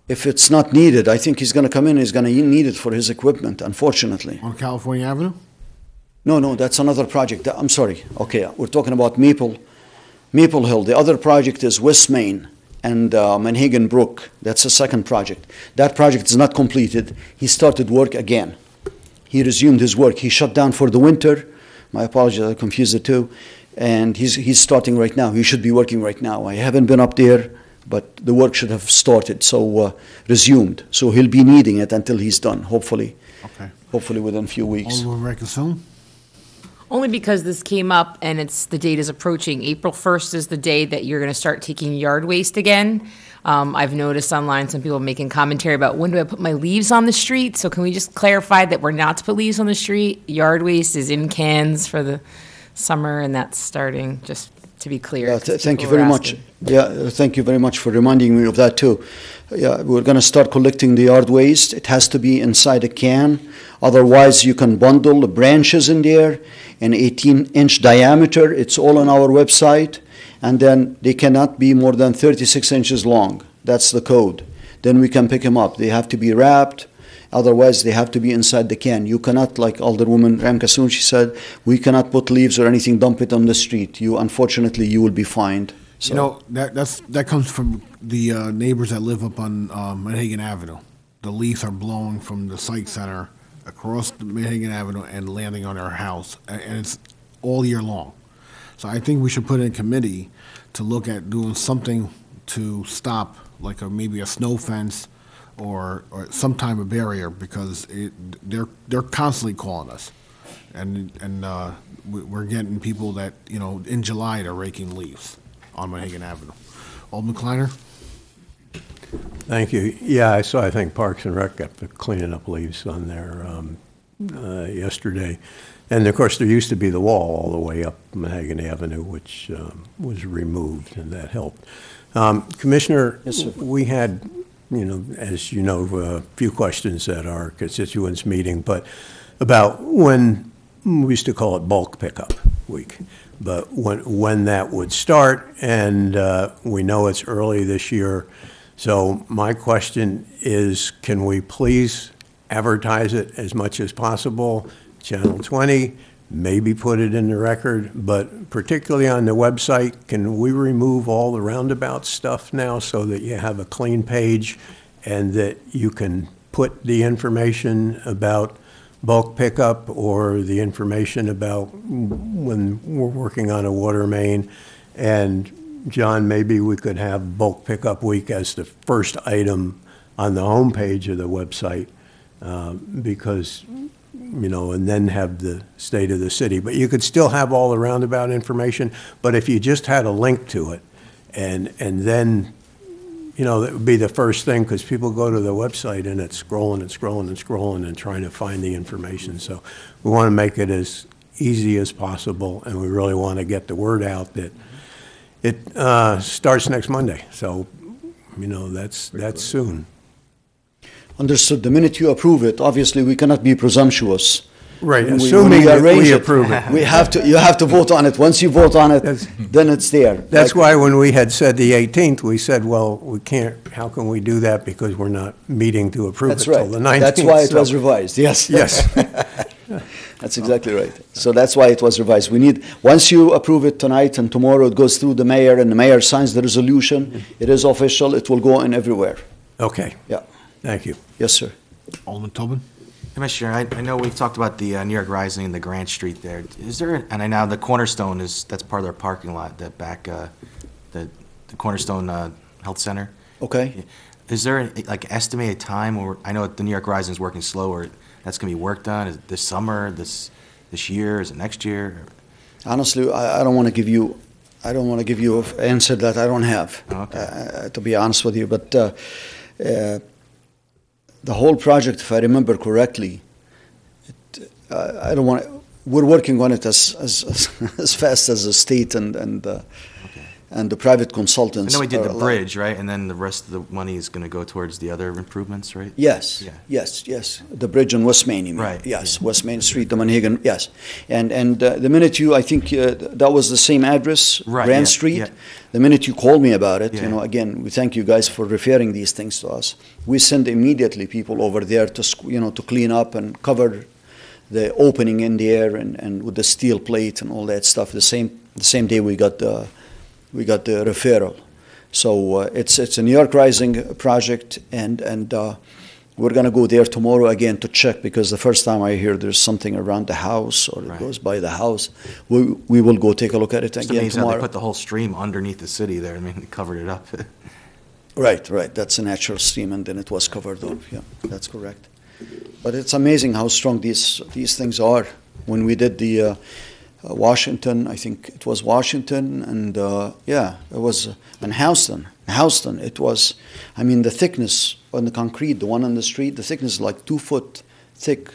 S10: If it's not needed, I think he's going to come in, he's going to need it for his equipment, unfortunately.
S1: on California Avenue?
S10: No, that's another project. I'm sorry. Okay, we're talking about Maple Hill. The other project is West Main and Manhagan Brook. That's a second project. That project is not completed. He started work again. He resumed his work. He shut down for the winter. My apologies, I confused the two. And he's starting right now. He should be working right now. I haven't been up there, but the work should have started, so resumed. So he'll be needing it until he's done, hopefully.
S1: Okay.
S10: Hopefully within a few weeks.
S1: Alderman Rankine-Soon?
S11: Only because this came up and the date is approaching. April 1st is the day that you're going to start taking yard waste again. I've noticed online some people making commentary about when do I put my leaves on the street? So can we just clarify that we're not to put leaves on the street? Yard waste is in cans for the summer, and that's starting, just to be clear.
S10: Yeah,
S11: 'cause
S10: thank you
S11: people
S10: very
S11: were
S10: much.
S11: asking.
S10: Yeah, thank you very much for reminding me of that too. Yeah, we're going to start collecting the yard waste. It has to be inside a can. Otherwise, you can bundle the branches in there, an 18-inch diameter. It's all on our website. And then they cannot be more than 36 inches long. That's the code. Then we can pick them up. They have to be wrapped. Otherwise, they have to be inside the can. You cannot, like Alderwoman Rankine-Soon, she said, we cannot put leaves or anything, dump it on the street. Unfortunately, you will be fined. So,
S1: You know, that comes from the neighbors that live up on Manhagan Avenue. The leaves are blowing from the Psych Center across the Manhagan Avenue and landing on our house, and it's all year long. So I think we should put in a committee to look at doing something to stop, like maybe a snow fence or some type of barrier, because they're constantly calling us. And we're getting people that, in July, they're raking leaves on Mohegan Avenue. Alderman Kleiner?
S12: Thank you. Yeah, I think Parks and Rec got to cleaning up leaves on there yesterday. And of course, there used to be the wall all the way up Mohegan Avenue, which was removed, and that helped. Commissioner,
S10: Yes, sir.
S12: we had, as you know, a few questions at our constituents meeting, but about when, we used to call it bulk pickup week, but when that would start, and we know it's early this year. So my question is, can we please advertise it as much as possible? Channel 20, maybe put it in the record, but particularly on the website, can we remove all the roundabout stuff now so that you have a clean page and that you can put the information about bulk pickup or the information about when we're working on a water main? And John, maybe we could have bulk pickup week as the first item on the homepage of the website, because, and then have the state of the city. But you could still have all the roundabout information, but if you just had a link to it, and then, that would be the first thing, because people go to the website and it's scrolling and scrolling and scrolling and trying to find the information. So we want to make it as easy as possible, and we really want to get the word out that it starts next Monday. So, that's soon.
S10: Understood. The minute you approve it, obviously, we cannot be presumptuous.
S12: Right,
S10: When
S12: assuming
S10: we
S12: that
S10: arrange
S12: we
S10: it,
S12: approve it.
S10: You have to vote on it. Once you vote on it, then it's there.
S12: That's why when we had said the 18th, we said, well, we can't, how can we do that? Because we're not meeting to approve it
S10: That's
S12: till
S10: right.
S12: the 19th.
S10: That's why it
S12: so-
S10: was revised, yes.
S12: Yes.
S10: That's exactly right. So that's why it was revised. Once you approve it tonight and tomorrow it goes through the mayor and the mayor signs the resolution, it is official, it will go in everywhere.
S12: Okay.
S10: Yeah.
S12: Thank you.
S10: Yes, sir.
S1: Alderman Tobin?
S13: Commissioner, I know we've talked about the New York Rising and the Grant Street there. Is there, and I know the Cornerstone that's part of their parking lot, that back, the Cornerstone Health Center.
S10: Okay.
S13: Is there like estimated time, or I know the New York Rising is working slower, that's going to be work done? Is it this summer, this year, is it next year?
S10: Honestly, I don't want to give you an answer that I don't have,
S13: Okay.
S10: to be honest with you. But the whole project, if I remember correctly, I don't want. We're working on it as fast as the state and the private
S13: I
S10: consultants.
S13: know we did
S10: are
S13: the
S10: allowed.
S13: bridge, right? And then the rest of the money is going to go towards the other improvements, right?
S10: Yes,
S13: Yeah.
S10: yes. The bridge on West Main, you mean?
S13: Right,
S10: Yes,
S13: yeah.
S10: West Main Street, the Manhattan, yes. And the minute I think that was the same address,
S13: Right,
S10: Grand
S13: yeah,
S10: Street.
S13: yeah.
S10: The minute you called me about it,
S13: Yeah.
S10: again, we thank you guys for referring these things to us. We send immediately people over there to clean up and cover the opening in the air and with the steel plate and all that stuff. The same day we got the referral. So it's a New York Rising project, and we're going to go there tomorrow again to check, because the first time I hear there's something around the house or it
S13: Right.
S10: goes by the house, we will go take a look at it
S13: It's
S10: again
S13: amazing how they
S10: tomorrow.
S13: put the whole stream underneath the city there. I mean, they covered it up.
S10: Right. That's a natural stream, and then it was covered up. Yeah, that's correct. But it's amazing how strong these things are. When we did the Washington, I think it was Washington, and it was in Houston. It was, the thickness on the concrete, the one on the street, the thickness is like 2 foot thick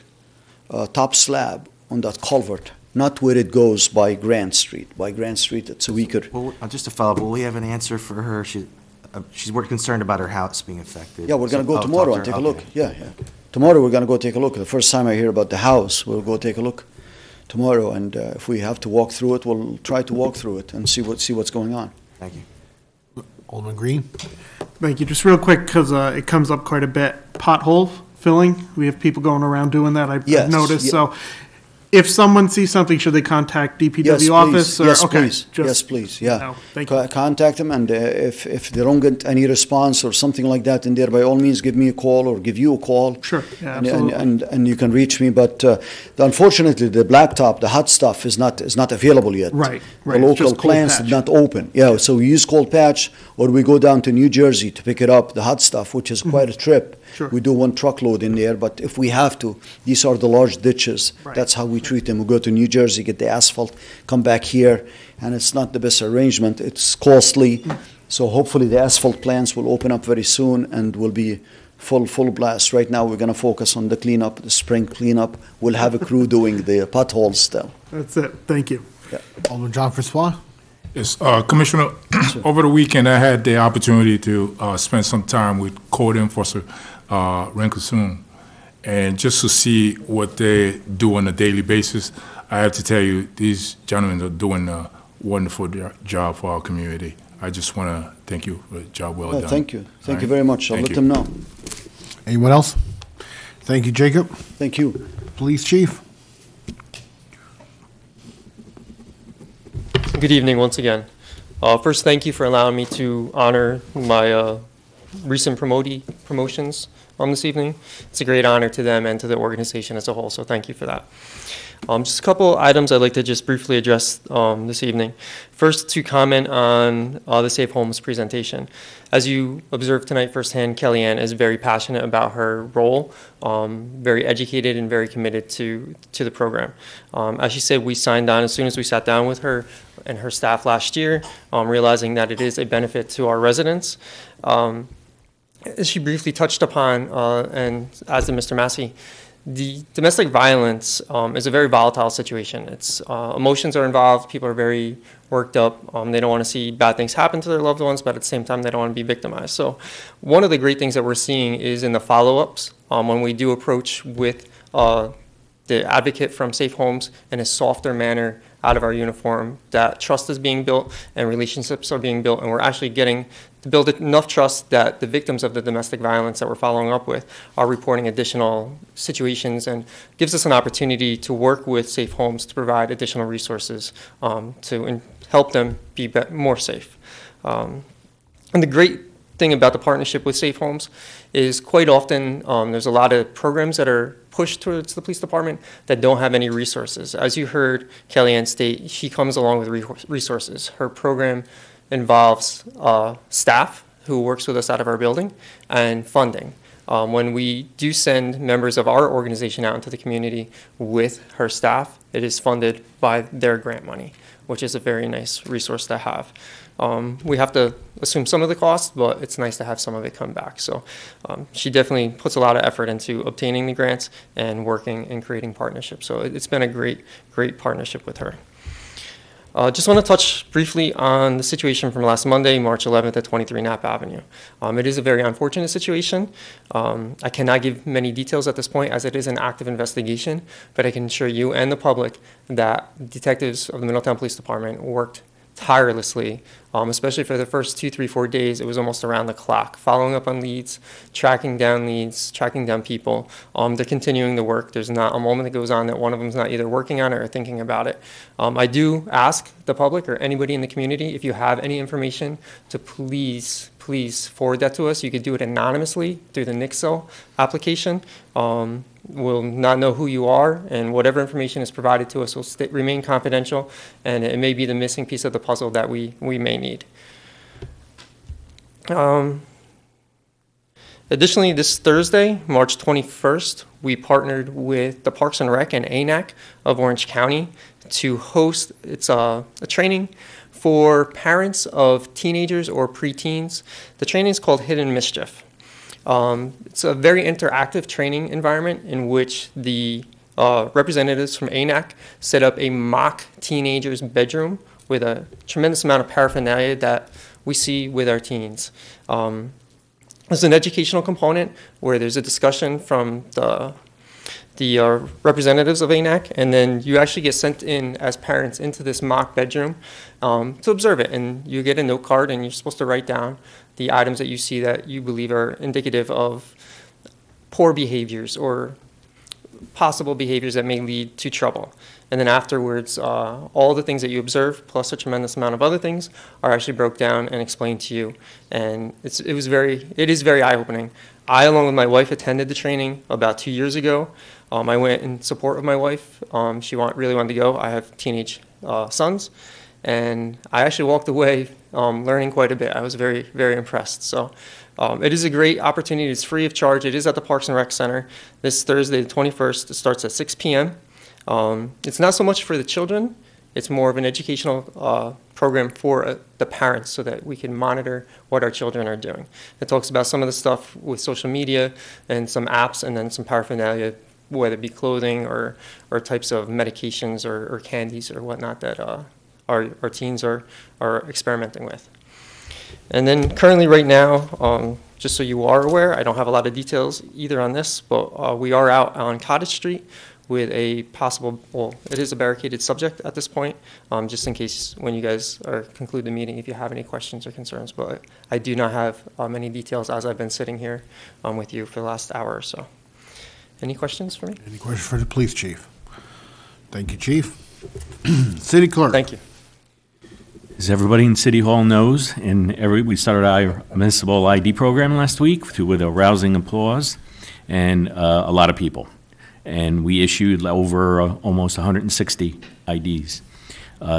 S10: top slab on that culvert. Not where it goes by Grant Street. By Grant Street, it's a weaker.
S13: Well, just to follow up, will we have an answer for her? She's more concerned about her house being affected.
S10: Yeah, we're going to go
S13: I'll
S10: tomorrow
S13: talk
S10: and
S13: to
S10: take
S13: her.
S10: a look.
S13: Okay.
S10: Yeah. Tomorrow we're going to go take a look. The first time I hear about the house, we'll go take a look tomorrow. And if we have to walk through it, we'll try to walk through it and see what's going on.
S13: Thank you.
S1: Alderman Green?
S14: Thank you. Just real quick, because it comes up quite a bit. Pothole filling. We have people going around doing that. I've
S10: Yes,
S14: noticed.
S10: yeah.
S14: So If someone sees something, should they contact DPW
S10: Yes,
S14: office?
S10: please. Yes,
S14: okay,
S10: please.
S14: just-
S10: Yes, please. Yeah.
S14: No, thank you.
S10: Contact them, and if they don't get any response or something like that in there, by all means, give me a call or give you a call.
S14: Sure, yeah,
S10: And,
S14: absolutely.
S10: and you can reach me. But unfortunately, the blacktop, the hot stuff, is not available yet.
S14: Right,
S10: The
S14: right, it's
S10: local
S14: just cold
S10: plants
S14: patch.
S10: did not open. Yeah, so we use cold patch, or we go down to New Jersey to pick it up, the hot stuff, which is quite a trip.
S14: Sure.
S10: We do one truckload in there, but if we have to, these are the large ditches.
S14: Right.
S10: That's how we treat them. We go to New Jersey, get the asphalt, come back here, and it's not the best arrangement. It's costly. So hopefully the asphalt plants will open up very soon and will be full blast. Right now, we're going to focus on the cleanup, the spring cleanup. We'll have a crew doing the potholes still.
S14: That's it. Thank you.
S1: Alderman John Francois?
S15: Yes, Commissioner, over the weekend, I had the opportunity to spend some time with Code Enforcer Renkasoon, and just to see what they do on a daily basis. I have to tell you, these gentlemen are doing a wonderful job for our community. I just want to thank you for a job well
S10: Oh,
S15: done.
S10: thank you. Thank
S15: All
S10: you
S15: right?
S10: very much. I'll
S15: Thank
S10: let
S15: you.
S10: them know.
S1: Anyone else? Thank you, Jacob.
S10: Thank you.
S1: Police Chief?
S4: Good evening once again. First, thank you for allowing me to honor my recent promotions this evening. It's a great honor to them and to the organization as a whole, so thank you for that. Just a couple items I'd like to just briefly address this evening. First, to comment on the Safe Homes presentation. As you observed tonight firsthand, Kellyanne is very passionate about her role, very educated and very committed to the program. As she said, we signed on as soon as we sat down with her and her staff last year, realizing that it is a benefit to our residents. As she briefly touched upon, and as did Mr. Massey, the domestic violence is a very volatile situation. It's emotions are involved. People are very worked up. They don't want to see bad things happen to their loved ones, but at the same time, they don't want to be victimized. So one of the great things that we're seeing is in the follow-ups, when we do approach with the advocate from Safe Homes in a softer manner out of our uniform, that trust is being built and relationships are being built, and we're actually getting to build enough trust that the victims of the domestic violence that we're following up with are reporting additional situations, and gives us an opportunity to work with Safe Homes to provide additional resources to help them be more safe. And the great thing about the partnership with Safe Homes is quite often there's a lot of programs that are pushed towards the police department that don't have any resources. As you heard Kellyanne state, she comes along with resources. Her program involves staff who works with us out of our building and funding. When we do send members of our organization out into the community with her staff, it is funded by their grant money, which is a very nice resource to have. We have to assume some of the cost, but it's nice to have some of it come back. So she definitely puts a lot of effort into obtaining the grants and working and creating partnerships. So it's been a great partnership with her. Just want to touch briefly on the situation from last Monday, March 11th at 23 Knapp Avenue. It is a very unfortunate situation. I cannot give many details at this point as it is an active investigation, but I can assure you and the public that detectives of the Middletown Police Department worked tirelessly, especially for the first 2, 3, 4 days. It was almost around the clock, following up on leads, tracking down people. They're continuing the work. There's not a moment that goes on that one of them is not either working on it or thinking about it. I do ask the public or anybody in the community, if you have any information, to please forward that to us. You could do it anonymously through the Nixle application. We'll not know who you are, and whatever information is provided to us will remain confidential, and it may be the missing piece of the puzzle that we may need. Additionally, this Thursday, March 21st, we partnered with the Parks and Rec and ANAC of Orange County to host a training for parents of teenagers or preteens. The training is called Hidden Mischief. It's a very interactive training environment in which the representatives from ANAC set up a mock teenager's bedroom with a tremendous amount of paraphernalia that we see with our teens. There's an educational component where there's a discussion from the representatives of ANAC, and then you actually get sent in as parents into this mock bedroom to observe it, and you get a note card, and you're supposed to write down the items that you see that you believe are indicative of poor behaviors or possible behaviors that may lead to trouble. And then afterwards, all the things that you observe, plus a tremendous amount of other things, are actually broke down and explained to you. And it is very eye-opening. I, along with my wife, attended the training about 2 years ago. I went in support of my wife. She really wanted to go. I have teenage sons. And I actually walked away learning quite a bit. I was very, very impressed. So it is a great opportunity. It's free of charge. It is at the Parks and Rec Center this Thursday, the 21st. It starts at 6 p.m. It's not so much for the children. It's more of an educational program for the parents so that we can monitor what our children are doing. It talks about some of the stuff with social media and some apps and then some paraphernalia, whether it be clothing or types of medications or candies or whatnot that our teens are experimenting with. And then currently right now, just so you are aware, I don't have a lot of details either on this, but we are out on Cottage Street with a possible, well, it is a barricaded subject at this point, just in case when you guys conclude the meeting, if you have any questions or concerns. But I do not have any details as I've been sitting here with you for the last hour or so. Any questions for me?
S1: Any questions for the police chief? Thank you, chief. City clerk.
S4: Thank you.
S2: As everybody in City Hall knows, we started our municipal ID program last week with a rousing applause and a lot of people. And we issued over almost 160 IDs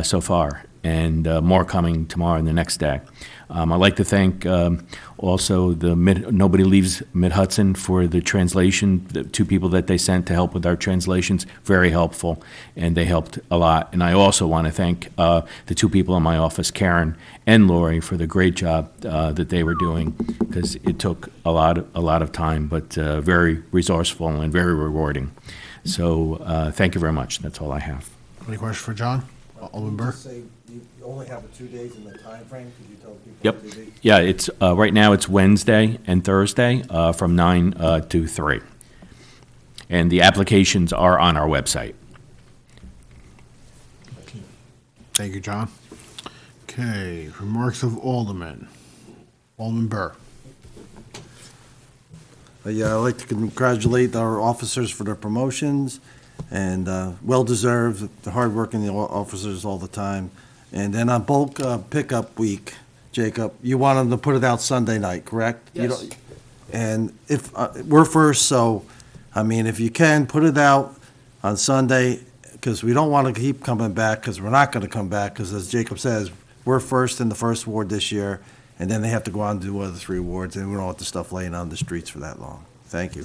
S2: so far, and more coming tomorrow and the next day. I'd like to thank also the Nobody Leaves Mid-Hudson for the translation, the 2 people that they sent to help with our translations, very helpful, and they helped a lot. And I also want to thank the 2 people in my office, Karen and Lori, for the great job that they were doing, because it took a lot of time, but very resourceful and very rewarding. So thank you very much. That's all I have.
S1: Any questions for John? Alderman Burr?
S16: You only have the 2 days in the time frame. Could you tell people?
S2: Yep. Yeah, it's right now it's Wednesday and Thursday from 9 to 3. And the applications are on our website.
S1: Thank you, John. Okay, remarks of Alderman. Alderman Burr.
S16: Yeah, I'd like to congratulate our officers for their promotions, and well-deserved, the hard-working officers all the time. And then on bulk pickup week, Jacob, you want them to put it out Sunday night, correct?
S4: Yes.
S16: And if we're first, so, I mean, if you can, put it out on Sunday, because we don't want to keep coming back, because we're not going to come back, because as Jacob says, we're first in the first ward this year, and then they have to go on and do other 3 wards, and we don't want the stuff laying on the streets for that long. Thank you.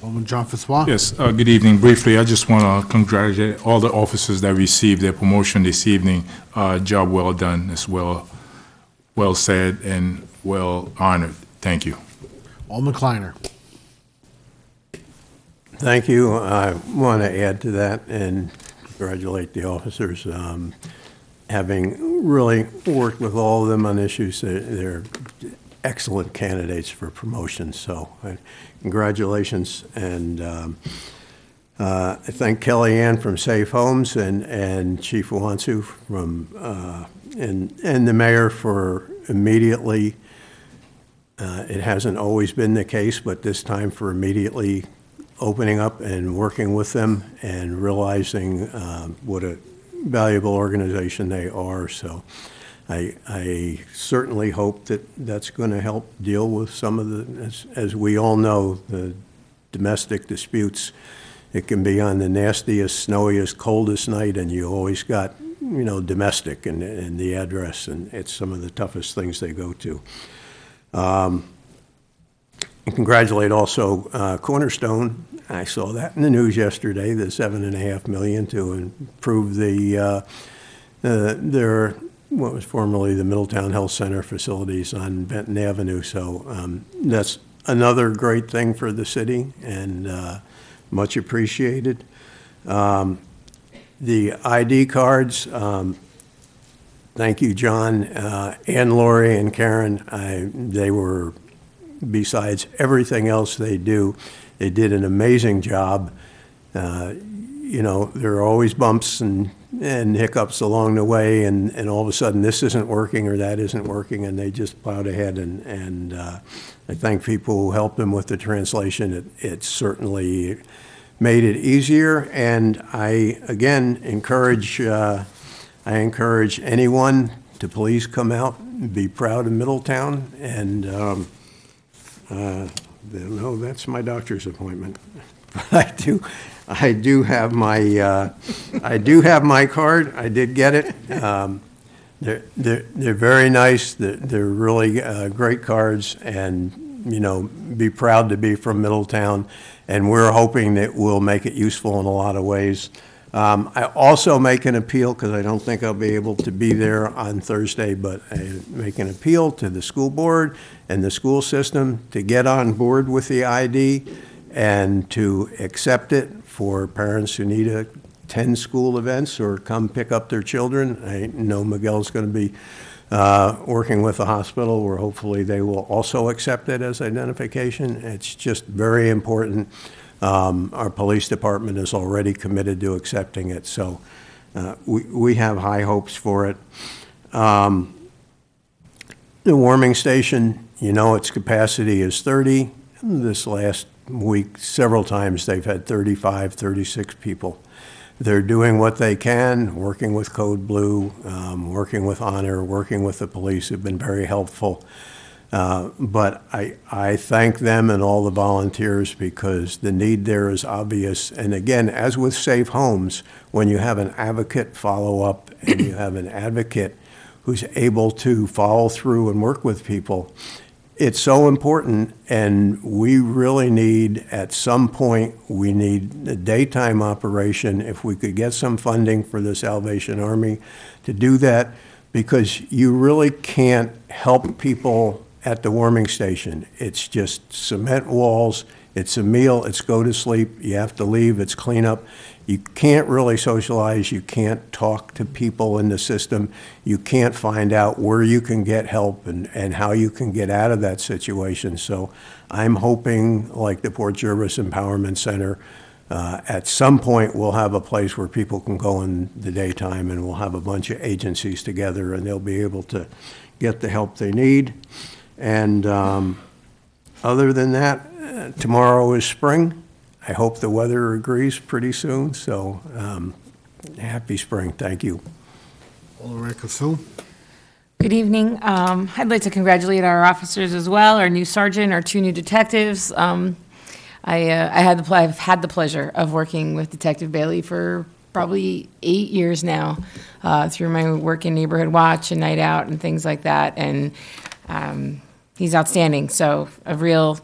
S1: Alderman John Fitzwater.
S15: Yes, good evening. Briefly, I just want to congratulate all the officers that received their promotion this evening. Job well done. It's well said and well honored. Thank you.
S1: Alderman Kleiner.
S12: Thank you. I want to add to that and congratulate the officers. Having really worked with all of them on issues, they're excellent candidates for promotion. So congratulations. And I thank Kellyanne from Safe Homes and Chief Wansu from, and the mayor for immediately, it hasn't always been the case, but this time for immediately opening up and working with them and realizing what a valuable organization they are. So I certainly hope that that's going to help deal with some of the, as we all know, the domestic disputes. It can be on the nastiest, snowiest, coldest night, and you always got, domestic and the address, and it's some of the toughest things they go to. And congratulate also Cornerstone. I saw that in the news yesterday, the $7.5 million to improve their what was formerly the Middletown Health Center facilities on Benton Avenue. So that's another great thing for the city, and much appreciated. The ID cards, thank you, John, and Lori and Karen. They were, besides everything else they do, they did an amazing job. There are always bumps and hiccups along the way, and all of a sudden this isn't working or that isn't working, and they just plowed ahead. And I thank people who helped them with the translation. It certainly made it easier, and I, again, encourage anyone to please come out and be proud of Middletown, and no, that's my doctor's appointment. But I do have my card. I did get it. They're very nice. They're really great cards, and be proud to be from Middletown. And we're hoping that we'll make it useful in a lot of ways. I also make an appeal, because I don't think I'll be able to be there on Thursday, but I make an appeal to the school board and the school system to get on board with the ID and to accept it for parents who need to attend school events or come pick up their children. I know Miguel's going to be working with the hospital, where hopefully they will also accept it as identification. It's just very important. Our police department is already committed to accepting it, so we have high hopes for it. The warming station, its capacity is 30. This last week, several times, they've had 35, 36 people. They're doing what they can, working with Code Blue, working with Honor, working with the police, have been very helpful. But I thank them and all the volunteers, because the need there is obvious. And again, as with Safe Homes, when you have an advocate follow up and you have an advocate who's able to follow through and work with people, it's so important. And we really need, at some point, we need a daytime operation. If we could get some funding for the Salvation Army to do that, because you really can't help people at the warming station. It's just cement walls, it's a meal, it's go to sleep, you have to leave, it's clean up. You can't really socialize, you can't talk to people in the system, you can't find out where you can get help and how you can get out of that situation. So I'm hoping, like the Port Jervis Empowerment Center, at some point we'll have a place where people can go in the daytime, and we'll have a bunch of agencies together, and they'll be able to get the help they need. And other than that, tomorrow is spring. I hope the weather agrees pretty soon, so happy spring. Thank you.
S11: Good evening. I'd like to congratulate our officers as well, our new sergeant, our 2 new detectives. I've had the pleasure of working with Detective Bailey for probably 8 years now, through my work in Neighborhood Watch and Night Out and things like that. And he's outstanding. So a real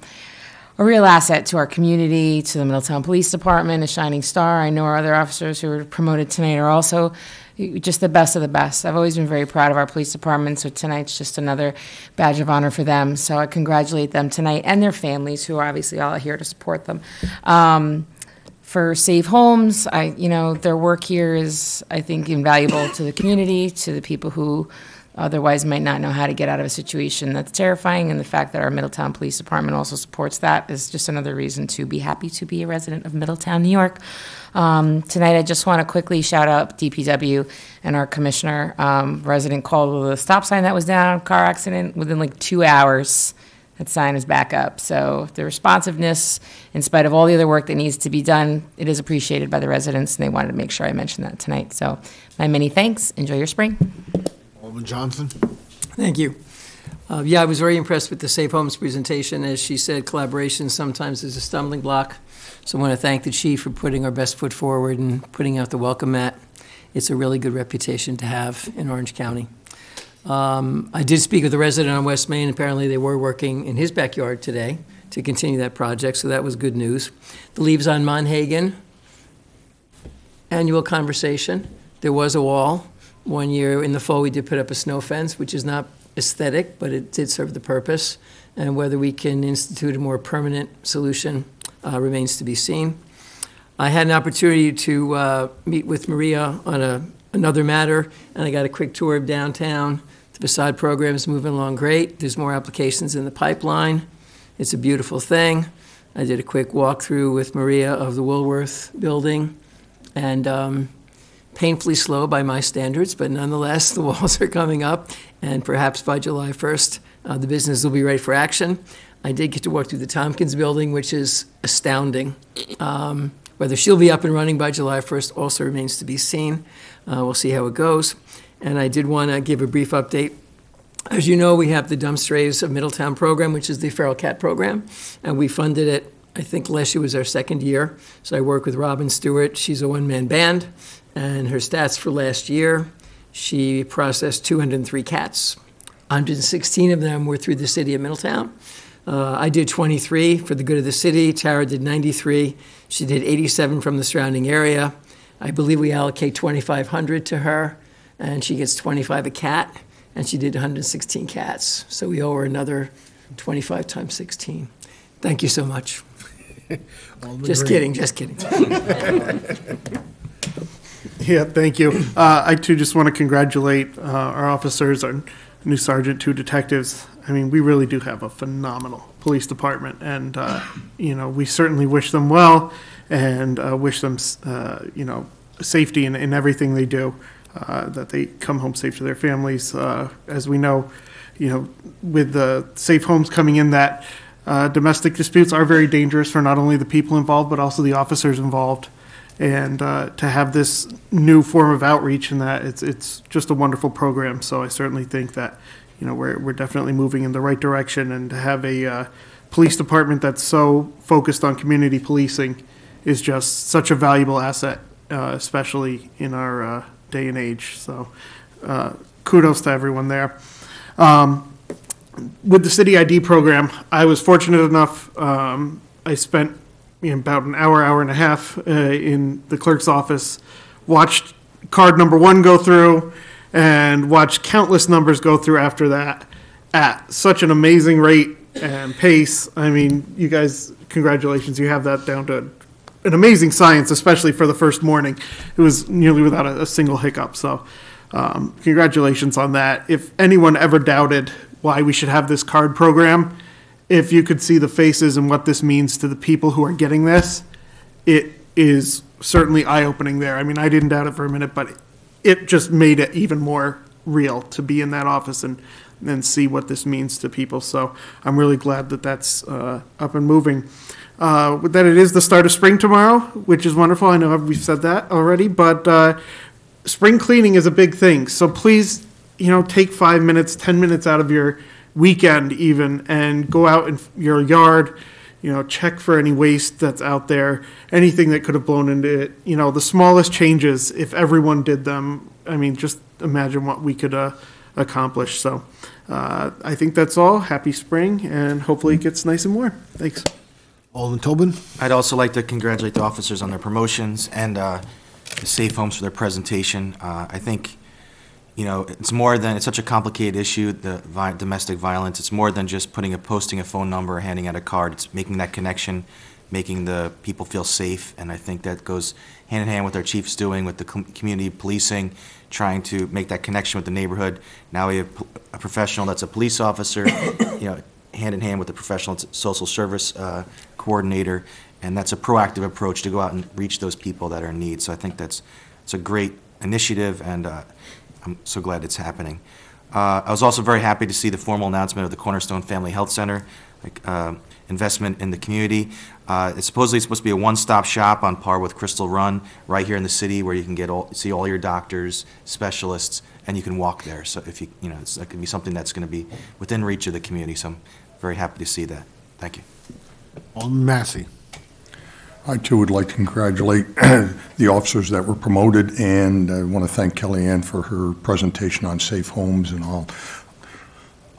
S11: asset to our community, to the Middletown Police Department, a shining star. I know our other officers who were promoted tonight are also just the best of the best. I've always been very proud of our police department, so tonight's just another badge of honor for them. So I congratulate them tonight, and their families, who are obviously all here to support them. For Safe Homes, their work here is, I think, invaluable to the community, to the people who otherwise might not know how to get out of a situation that's terrifying. And the fact that our Middletown Police Department also supports that is just another reason to be happy to be a resident of Middletown, New York. Tonight, I just want to quickly shout out DPW and our commissioner. Resident called with a stop sign that was down, car accident, within like 2 hours. That sign is back up. So the responsiveness, in spite of all the other work that needs to be done, it is appreciated by the residents, and they wanted to make sure I mentioned that tonight. So my many thanks. Enjoy your spring.
S1: Alderman Johnson.
S3: Thank you. I was very impressed with the Safe Homes presentation. As she said, collaboration sometimes is a stumbling block. So I want to thank the chief for putting our best foot forward and putting out the welcome mat. It's a really good reputation to have in Orange County. I did speak with a resident on West Main. Apparently they were working in his backyard today to continue that project, so that was good news. The leaves on Monhagen, annual conversation. There was a wall. 1 year in the fall, we did put up a snow fence, which is not aesthetic, but it did serve the purpose. And whether we can institute a more permanent solution remains to be seen. I had an opportunity to meet with Maria on another matter, and I got a quick tour of downtown. The facade program is moving along great. There's more applications in the pipeline. It's a beautiful thing. I did a quick walkthrough with Maria of the Woolworth building, and painfully slow by my standards, but nonetheless, the walls are coming up, and perhaps by July 1st, the business will be ready for action. I did get to walk through the Tompkins building, which is astounding. Whether she'll be up and running by July 1st also remains to be seen. We'll see how it goes. And I did want to give a brief update. As you know, we have the Dumb Strays of Middletown program, which is the feral cat program, and we funded it, I think last year was our second year. So I work with Robin Stewart. She's a one-man band, and her stats for last year, she processed 203 cats. 116 of them were through the city of Middletown. I did 23 for the good of the city. Tara did 93. She did 87 from the surrounding area. I believe we allocate 2,500 to her, and she gets 25 a cat, and she did 116 cats. So we owe her another 25 times 16. Thank you so much. Just kidding.
S14: Yeah, thank you. I too just want to congratulate our officers, our new sergeant, 2 detectives. I mean, we really do have a phenomenal police department, and we certainly wish them well, and wish them safety in everything they do, that they come home safe to their families. As we know, with the safe homes coming in, that domestic disputes are very dangerous for not only the people involved but also the officers involved. And to have this new form of outreach in that, it's just a wonderful program. So I certainly think that we're definitely moving in the right direction, and to have a police department that's so focused on community policing is just such a valuable asset, especially in our day and age. So kudos to everyone there. With the City ID program, I was fortunate enough, I spent about an hour and a half in the clerk's office, watched card number 1 go through, and watched countless numbers go through after that at such an amazing rate and pace. I mean, you guys, congratulations, you have that down to an amazing science, especially for the first morning. It was nearly without a single hiccup, so congratulations on that. If anyone ever doubted why we should have this card program, if you could see the faces and what this means to the people who are getting this, it is certainly eye-opening there. I mean, I didn't doubt it for a minute, but it just made it even more real to be in that office and see what this means to people. So I'm really glad that that's up and moving. With that, it is the start of spring tomorrow, which is wonderful. I know we've said that already, but spring cleaning is a big thing. So please, take 5 minutes, 10 minutes out of your weekend even, and go out in your yard, check for any waste that's out there, anything that could have blown into it. The smallest changes, if everyone did them, I mean, just imagine what we could accomplish. So I think that's all. Happy spring, and hopefully it gets nice and warm. Thanks.
S1: Alderman Tobin?
S13: I'd also like to congratulate the officers on their promotions and the Safe Homes for their presentation. I think, it's such a complicated issue, the domestic violence. It's more than just posting a phone number or handing out a card. It's making that connection, making the people feel safe, and I think that goes hand in hand with our chief's doing with the community policing, trying to make that connection with the neighborhood. Now we have a professional that's a police officer, hand in hand with the professional social service coordinator, and that's a proactive approach to go out and reach those people that are in need. So I think it's a great initiative, and I'm so glad it's happening. I was also very happy to see the formal announcement of the Cornerstone Family Health Center investment in the community. It's supposed to be a one-stop shop on par with Crystal Run right here in the city, where you can see all your doctors, specialists, and you can walk there. So if it's going to be something that's going to be within reach of the community. So I'm very happy to see that. Thank you.
S1: Alderman Massey.
S6: I too would like to congratulate the officers that were promoted, and I want to thank Kellyanne for her presentation on safe homes. And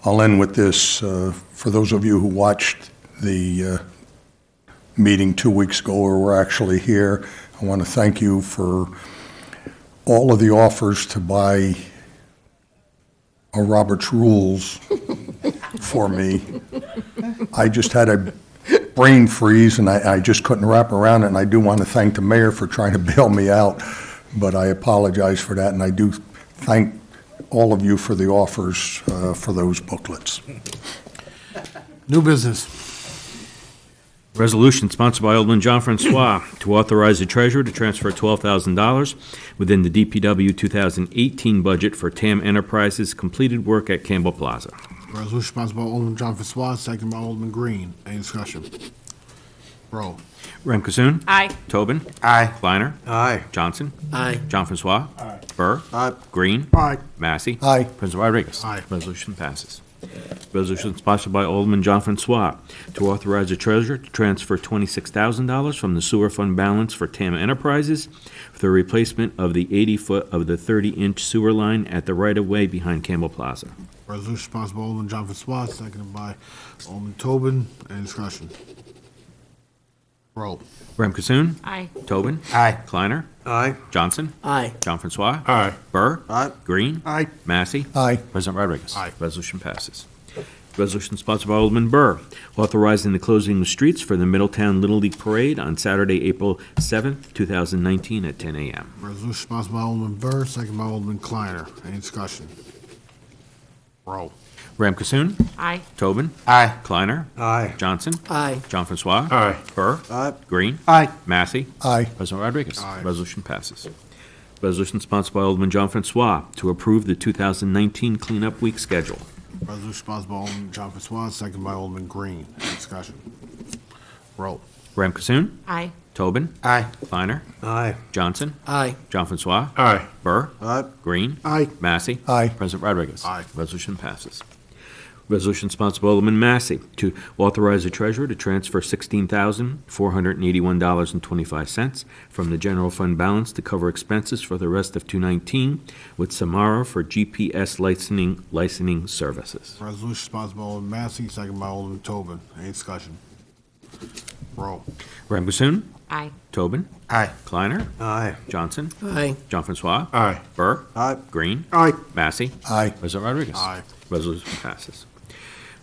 S6: I'll end with this. For those of you who watched the meeting 2 weeks ago, or were actually here, I want to thank you for all of the offers to buy a Robert's Rules for me. I just had a brain freeze, and I just couldn't wrap around it, and I do want to thank the mayor for trying to bail me out, but I apologize for that, and I do thank all of you for the offers for those booklets.
S1: New business.
S2: Resolution sponsored by Alderman John Francois to authorize the treasurer to transfer $12,000 within the DPW 2018 budget for TAM Enterprises completed work at Campbell Plaza.
S1: Resolution sponsored by Alderman John Francois, seconded by Alderman Green. Any discussion? Roll.
S2: Rem Kasoon.
S11: Aye.
S2: Tobin.
S13: Aye.
S2: Kleiner.
S16: Aye.
S2: Johnson.
S3: Aye.
S2: John Francois.
S15: Aye.
S2: Burr.
S16: Aye.
S2: Green.
S14: Aye.
S2: Massey.
S6: Aye.
S2: President Rodriguez.
S14: Aye.
S2: Resolution passes. Resolution sponsored by Alderman John Francois to authorize the treasurer to transfer $26,000 from the sewer fund balance for TAMA Enterprises for the replacement of the 80-foot of the 30-inch sewer line at the right-of-way behind Campbell Plaza.
S1: Resolution sponsored by Alderman John Francois, seconded by Alderman Tobin. Any discussion? Roll.
S2: Rem Kasoon.
S11: Aye.
S2: Tobin.
S13: Aye.
S2: Kleiner.
S16: Aye.
S2: Johnson.
S3: Aye.
S2: John Francois.
S15: Aye.
S2: Burr.
S16: Aye.
S2: Green.
S14: Aye.
S2: Massey.
S6: Aye.
S2: President Rodriguez.
S1: Aye.
S2: Resolution passes. Resolution sponsored by Alderman Burr, authorizing the closing of streets for the Middletown Little League Parade on Saturday, April 7th, 2019 at 10 a.m.
S1: Resolution sponsored by Alderman Burr, seconded by Alderman Kleiner. Any discussion? Roll.
S2: Ram Kasoon.
S11: Aye.
S2: Tobin.
S13: Aye.
S2: Kleiner.
S16: Aye.
S2: Johnson.
S3: Aye.
S2: John Francois.
S15: Aye.
S2: Burr.
S16: Aye.
S2: Green.
S14: Aye.
S2: Massey.
S6: Aye.
S2: President Rodriguez.
S1: Aye.
S2: Resolution passes. Resolution sponsored by Alderman John Francois to approve the 2019 Cleanup Week schedule.
S1: Resolution sponsored by Alderman John Francois, seconded by Alderman Green. Any discussion? Roll.
S2: Ram Kasoon.
S11: Aye.
S2: Tobin.
S13: Aye.
S2: Kleiner.
S16: Aye.
S2: Johnson.
S3: Aye.
S2: John Francois.
S15: Aye.
S2: Burr.
S16: Aye.
S2: Green.
S14: Aye.
S2: Massey.
S6: Aye.
S2: President Rodriguez.
S1: Aye.
S2: Resolution passes. Resolution sponsored by Alderman Massey to authorize the treasurer to transfer $16,481.25 from the general fund balance to cover expenses for the rest of 2019 with Samara for GPS licensing services.
S1: Resolution sponsored by Alderman Massey, seconded by Alderman Tobin. Any discussion? Roll.
S2: Ram Kasoon.
S11: Aye.
S2: Tobin.
S13: Aye.
S2: Kleiner.
S16: Aye.
S2: Johnson.
S3: Aye.
S2: John Francois.
S15: Aye.
S2: Burr.
S16: Aye.
S2: Green.
S14: Aye.
S2: Massey.
S6: Aye.
S2: President Rodriguez.
S1: Aye.
S2: Resolution passes.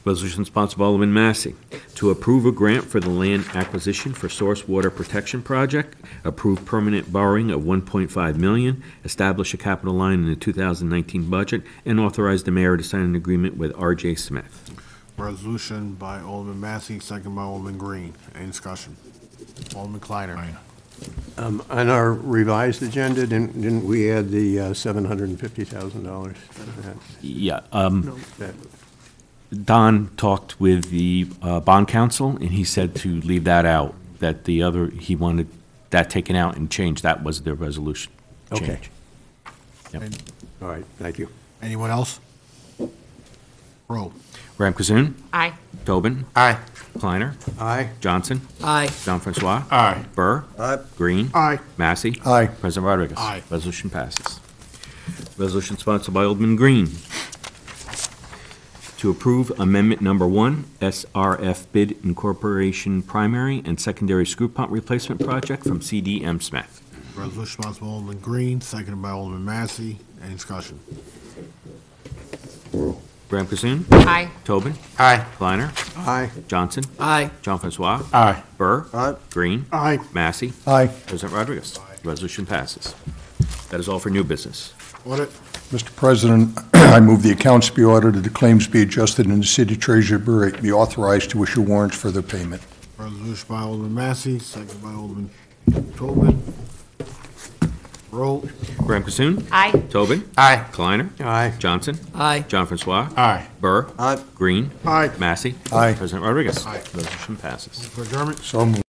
S2: Resolution sponsored by Alderman Massey to approve a grant for the land acquisition for source water protection project, approve permanent borrowing of $1.5 million, establish a capital line in the 2019 budget, and authorize the mayor to sign an agreement with R.J. Smith.
S1: Resolution by Alderman Massey, seconded by Alderman Green. Any discussion? Alderman Kleiner.
S15: Aye.
S12: On our revised agenda, didn't we add the $750,000?
S2: Yeah,
S12: That-
S2: Don talked with the bond counsel, and he said to leave that out, that the other, he wanted that taken out and changed. That was the resolution
S12: Okay.
S2: change. Yep.
S12: All right, thank you.
S1: Anyone else? Roll.
S2: Ram Kasoon.
S11: Aye.
S2: Tobin.
S13: Aye.
S2: Kleiner.
S16: Aye.
S2: Johnson.
S3: Aye.
S2: John Francois.
S15: Aye.
S2: Burr.
S16: Aye.
S2: Green.
S14: Aye.
S2: Massey.
S6: Aye.
S2: President Rodriguez.
S1: Aye.
S2: Resolution passes. Resolution sponsored by Alderman Green to approve Amendment Number 1, SRF Bid Incorporation Primary and Secondary Screw Pump Replacement Project from CDM Smith.
S1: Resolution sponsored by Alderman Green, seconded by Alderman Massey. Any discussion?
S2: Ram Kasoon.
S11: Aye.
S2: Tobin.
S13: Aye.
S2: Kleiner.
S16: Aye.
S2: Johnson.
S3: Aye.
S2: John Francois.
S15: Aye.
S2: Burr.
S16: Aye.
S2: Green.
S14: Aye.
S2: Massey.
S6: Aye.
S2: President Rodriguez. Resolution passes. That is all for new business.
S1: Audit.
S6: Mr. President, I move the accounts be audited, the claims be adjusted, and the city treasurer be authorized to issue warrants for their payment.
S1: Resolution by Alderman Massey, seconded by Alderman Tobin. Roll.
S2: Ram Kasoon.
S11: Aye.
S2: Tobin.
S13: Aye.
S2: Kleiner.
S16: Aye.
S2: Johnson.
S3: Aye.
S2: John Francois.
S15: Aye.
S2: Burr.
S16: Aye.
S2: Green.
S14: Aye.
S2: Massey.
S6: Aye.
S2: President Rodriguez.
S1: Aye.
S2: Resolution passes.
S1: For adjournment.
S6: So moved.